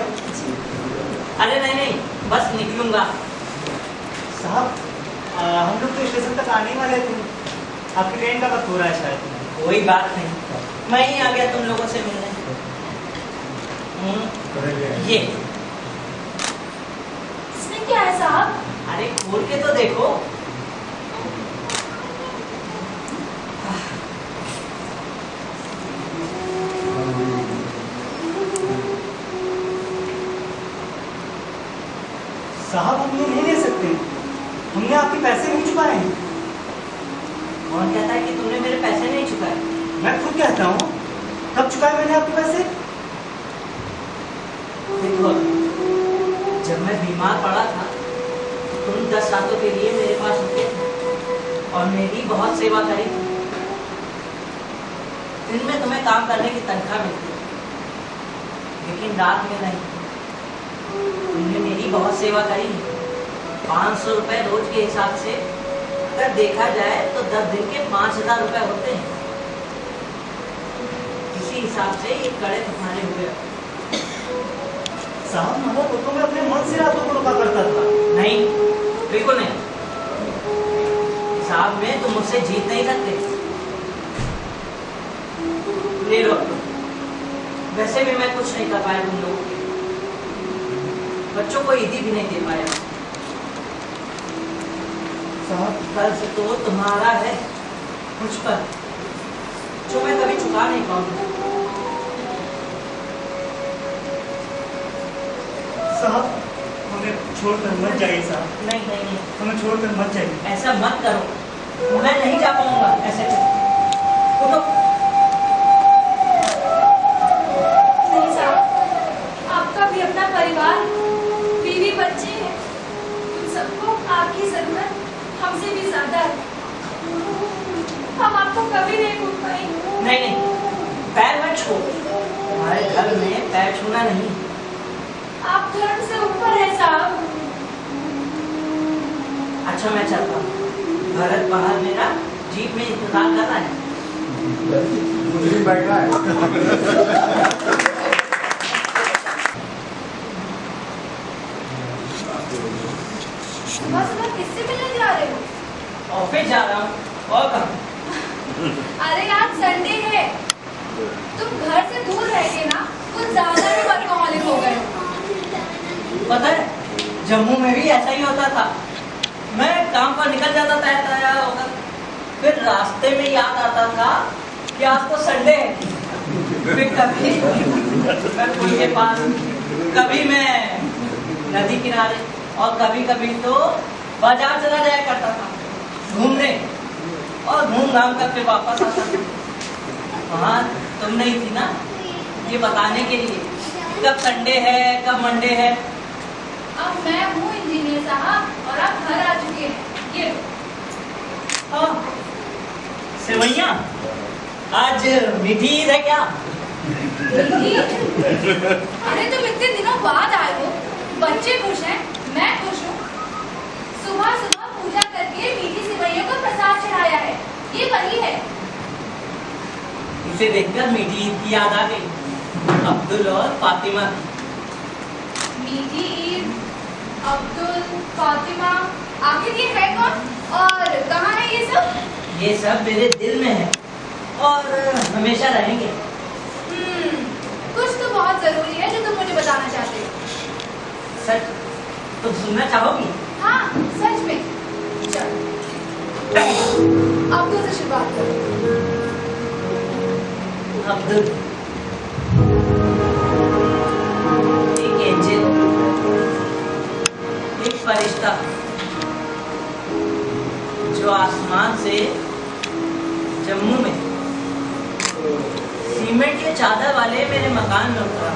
अरे नहीं नहीं, बस निकलूंगा। साहब, हम लोग तो स्टेशन तक आने वाले थे, आपकी ट्रेन का वक्त हो रहा है शायद। कोई बात नहीं, मैं ही आ गया तुम लोगों से मिलने। ये इसमें क्या है साहब? अरे खोल के तो देखो। साहब, हम ये नहीं ले सकते, हमने आपके पैसे नहीं चुकाए हैं। कौन कहता है कि तुमने मेरे पैसे नहीं चुकाए? मैं खुद कहता हूँ, कब चुकाए मैंने आपके पैसे? देखो, जब मैं बीमार पड़ा था तो तुम 10 रातों के लिए मेरे पास रुके थे और मेरी बहुत सेवा करी। दिन में तुम्हें काम करने की तनख्वाह मिलती, लेकिन रात में नहीं। तुमने मेरी बहुत सेवा करी। 500 रुपए रोज के हिसाब से अगर देखा जाए तो 10 दिन के 5,000 रुपए होते हैं। इसी हिसाब से ये कड़े तुम्हारे हुए। साहब मगर वो तो मैं अपने मन से रातों को रुका करता था। नहीं, बिल्कुल नहीं। हिसाब में तुम मुझसे जीत नहीं सकते। ले लो। वैसे भी मैं कुछ नहीं कर पाया तुम लोगों के। बच्चों को ईदी भी नहीं दे पाया। साहब कर्ज तो तुम्हारा है मुझ पर, जो मैं कभी चुका नहीं पाऊंगा। साहब हमें छोड़कर मत जाइए साहब। नहीं नहीं नहीं, हमें छोड़कर मत जाइए। ऐसा मत करो। मैं नहीं जा पाऊंगा ऐसे। उठो। नहीं साहब, आपका भी अपना परिवार, बीवी बच्चे हैं। उन सबको आपकी जरूरत हमसे भी ज्यादा है। हम आपको कभी नहीं भूल पाएंगे। नहीं नहीं, पैर मत छू। हमारे घर में पैर छूना नहीं। आप धर्म से ऊपर है साहब। अच्छा मैं चलता हूँ। भरत बाहर मेरा जीप में इंतजार कर रहा है। बैठ रहा है। सुबह सुबह किससे मिलने जा रहे हो? ऑफिस जा रहा हूँ। और कहाँ? अरे आज संडे है। तुम घर से दूर रह के ना कुछ ज्यादा ही वर्कहॉलिक हो गए हो। पता है, जम्मू में भी ऐसा ही होता था। मैं काम पर निकल जाता था तैयार होकर, फिर रास्ते में याद आता था कि आज तो संडे है। फिर कभी मैं पुल के पास, कभी मैं नदी किनारे, और कभी कभी तो बाजार चला जाया करता था घूमने, और घूम घाम करके वापस आता था। वहाँ तुम नहीं थी ना ये बताने के लिए कब संडे है कब मंडे है। अब मैं हूँ इंजीनियर साहब और आप घर आ चुके हैं। ये लो। हाँ, सेवैया आज मीठी ईद है क्या? मीठी? अरे तुम इतने दिनों बाद आए हो, बच्चे खुश हैं, मैं खुश हूँ। सुबह सुबह पूजा करके मीठी सेवैयों को प्रसाद चढ़ाया है। ये वही है। इसे देखकर मीठी ईद की याद आ गई। अब्दुल और फातिमा। मीठी ईद, अब्दुल, फातिमा, आखिर ये है कौन और कहाँ है ये सब? ये सब मेरे दिल में है और हमेशा रहेंगे। कुछ तो बहुत जरूरी है जो तुम मुझे बताना चाहते हो। सच तुम सुनना चाहोगी? हाँ सच में। चलो अब्दुल से शुरुआत करो। अब्दुल एक एंजल, एक फरिश्ता जो आसमान से जम्मू में सीमेंट के चादर वाले मेरे मकान में उतरा।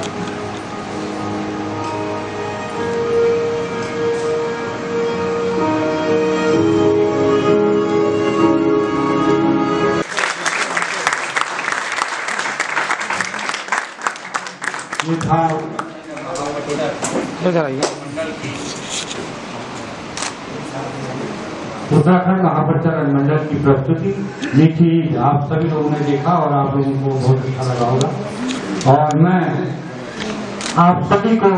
उत्तराखंड महाप्रचार मंडल की प्रस्तुति मीठी ईद आप सभी लोगों ने देखा और आप लोगों को बहुत अच्छा लगा होगा। और मैं आप सभी को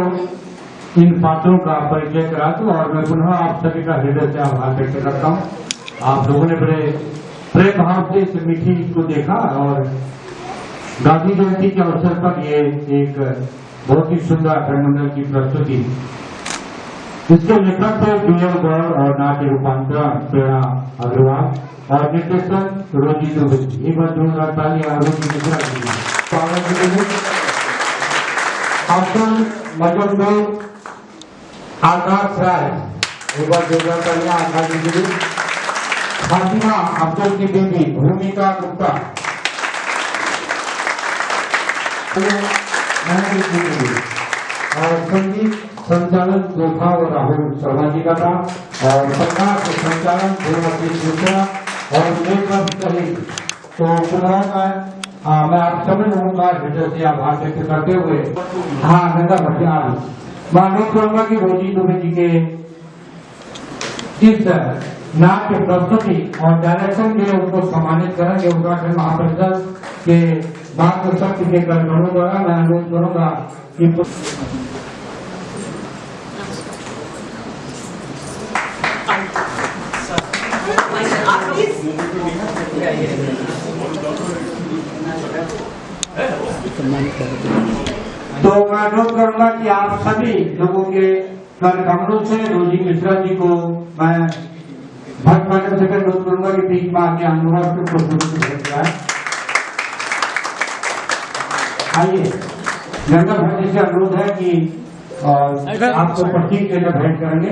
इन पात्रों का परिचय करा दूं और मैं पुनः आप सभी का हृदय से आभार व्यक्त करता हूँ। आप लोगों ने बड़े प्रेम भाव से इस मीठी ईद को देखा और गांधी जयंती के अवसर पर ये एक बहुत ही सुंदर खंड मंडल की प्रस्तुति। इसके लेखक थे बीएल गौड़ और नाट्य रूपांतरण प्रेरणा अग्रवाल और निर्देशक रोजी दुबे। एक बार जोरदार तालियां रोजी मिश्रा की। अब्दुल मजमूर आकाश राय, एक बार जोरदार तालियां आकाश जी के लिए। फातिमा अब्दुल की बीवी भूमिका गुप्ता, और संगीत संचालन जोधा और राहुल शर्मा जी का था और प्रकाश संचालन श्रीमती मिश्रा और लेखक सहित। तो पुनः मैं आप सभी लोगों का हृदय से आभार व्यक्त करते हुए नंदा भटियाल मैं अनुरोध करूंगा कि रोजी दुबे जी के इस नाट्य प्रस्तुति और डायरेक्शन के उनको सम्मानित करेंगे। उत्तराखंड महापरिषद के मातृशक्ति के कार्यक्रमों द्वारा मैं अनुरोध करूंगा कि तो मैं अनुरोध करूंगा कि आप सभी लोगों के कर कमरों से रोजी मिश्रा जी को मैं भक्त माध्यम से अनुरोध करूंगा कि बीच में आके अनुवाद को प्रस्तुति भेज जाए। आइए जंगल भाई से अनुरोध है कि आपको प्रतीक देकर भेंट करेंगे।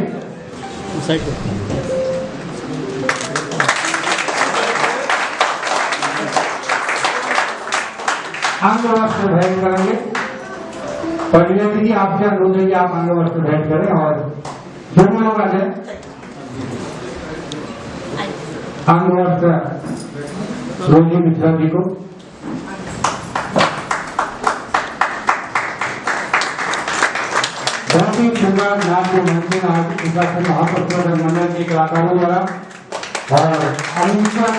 अंगवस्त्र भेंट करेंगे। परिणति जी आपसे अनुरोध है कि आप अंगवस्त्र भेंट करें और दोनों लोग आ जाए। अंगवस्त्र रोजी मिश्रा जी को। बहुत ही सुंदर नाट्य मंच आज उत्तराखंड महापरिषद मंडल के कलाकारों द्वारा और अहिंसक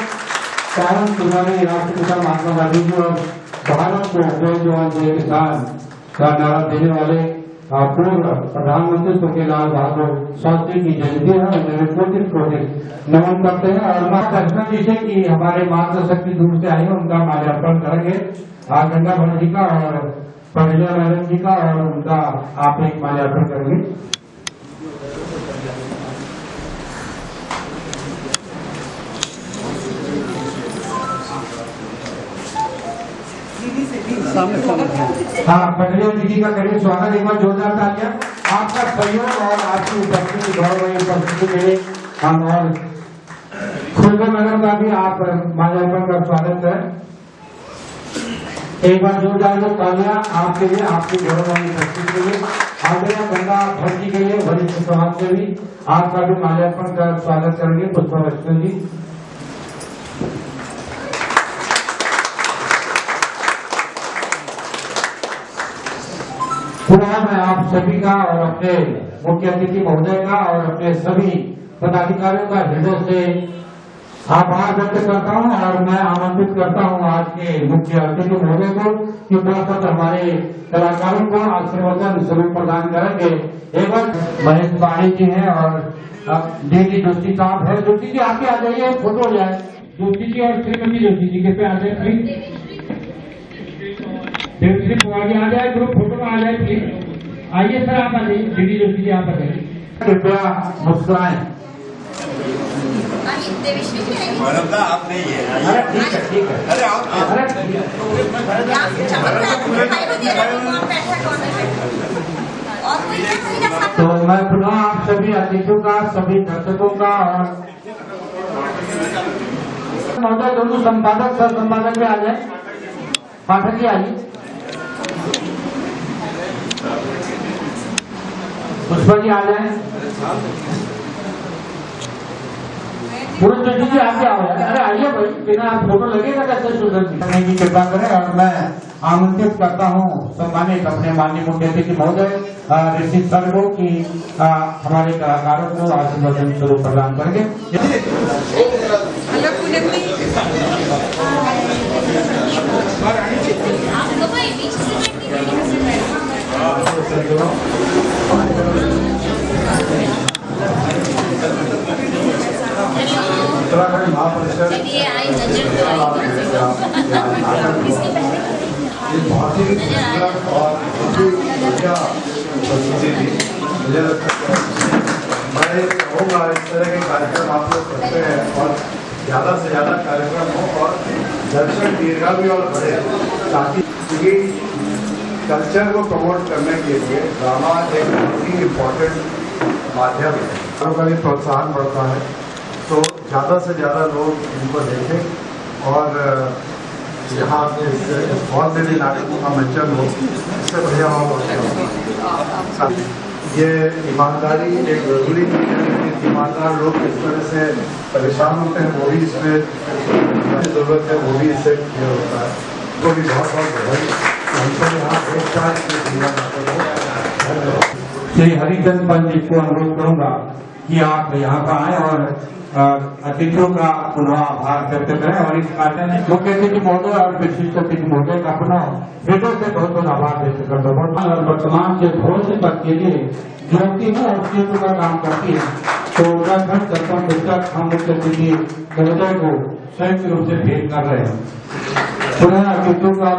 पावन सुनाने राष्ट्रपिता महात्मा गांधी जी और भारत को जय जवान जय किसान का नारा देने वाले पूर्व प्रधानमंत्री स्वर्गीय लाल बहादुर शास्त्री की जयंती है। उन्हें कोटित नमन करते हैं और मैं कृष्णा जी से कि हमारे मातृशक्ति दूर से आए हैं उनका माल्यार्पण करेंगे। गंगा भट्ट जी का और प्रज्ञा मैडम जी का और उनका आप एक माल्यार्पण करेंगे। हाँ प्रज्ञा दीदी का करिए स्वागत। एक बार जोरदार तालियां। आपका सहयोग और आपकी उपस्थिति गौरवमयी उपस्थिति के लिए हम और खुलकर मैडम का भी आप माल्यार्पण का स्वागत है। एक बार जोरदार तालियां आपके लिए, आपकी गौरवमयी उपस्थिति के लिए। आदरणीय गंगा भट्ट जी के लिए वरिष्ठ समाजसेवी आपका भी माल्यार्पण का स्वागत करेंगे पुष्पा वैष्णव जी। पुनः मैं आप सभी का और अपने मुख्य अतिथि महोदय का और अपने सभी पदाधिकारियों का हृदय से आभार व्यक्त करता हूं और मैं आमंत्रित करता हूं आज के मुख्य अतिथि महोदय को कि थोड़ा हमारे कलाकारों को आशीर्वाद स्वरूप प्रदान करेंगे। एक बार महेश बाणी जी हैं और डीडी जोशी साहब है। जोशी जी आके आ जाइए, फोटो हो जाए। जोशी जी और श्रीमती जोशी जी के पे आ जाए प्लीज। आगे आ जाए, ग्रुप फोटो में आ जाए प्लीज। आइए सर आप आ जाइए। डीडी जोशी जी आप आ जाइए, कृपया मुस्कुराएं। आप नहीं है। अरे ठीक है ठीक है। अरे आप तो मैं पुनः आप सभी अतिथियों का, सभी दर्शकों का और महोदय दोनों संपादक सह संपादक भी आ जाए। पाठक जी आइए। पुष्पा जी आ जाए। पूरे जोशी जी आगे आओ। अरे आइए भाई, बिना आप फोटो लगेगा कैसे सुंदर जी कृपा करें। और मैं आमंत्रित करता हूं सम्मानित अपने माननीय मुख्य अतिथि महोदय ऋषि सर को कि हमारे कलाकारों को आशीर्वाद स्वरूप प्रदान करेंगे। उत्तराखंड महापरिषद बहुत ही और बढ़िया उपस्थिति थी। मुझे लगता है मैं कहूँगा इस तरह के कार्यक्रम आप लोग करते हैं और ज़्यादा से ज़्यादा कार्यक्रम हो और दर्शक दीर्घा भी और बढ़े, ताकि कल्चर को प्रमोट करने के लिए ड्रामा एक बहुत ही इम्पोर्टेंट माध्यम है। लोगों का भी प्रोत्साहन बढ़ता है तो ज़्यादा से ज़्यादा लोग इनको देखें और यहाँ बहुत बड़े नाटकों का मंचन हो, इससे बढ़िया और ये ईमानदारी एक जरूरी चीज़ है। ईमानदार लोग किस तरह से परेशान होते हैं वो भी इसमें जरूरत है, वो भी इससे क्लियर होता है। तो भी बहुत बहुत बधाई। हमको यहाँ एक साथ श्री हरिचंद पंत जी को अनुरोध करूंगा कि आप यहाँ पर आए और अतिथियों का पुनः आभार व्यक्त करें और इस कार्यक्रम में मुख्य अतिथि महोदय और विशिष्ट अतिथि महोदय का पुनः हृदय से बहुत बहुत आभार व्यक्त करता हूँ। और वर्तमान के भविष्य तक के लिए जोड़ती है और क्षेत्र का काम करती है, तो उत्तराखंड दर्पण पुस्तक हम मुख्य अतिथि महोदय को संयुक्त रूप से भेंट कर रहे हैं। पुनः अतिथियों का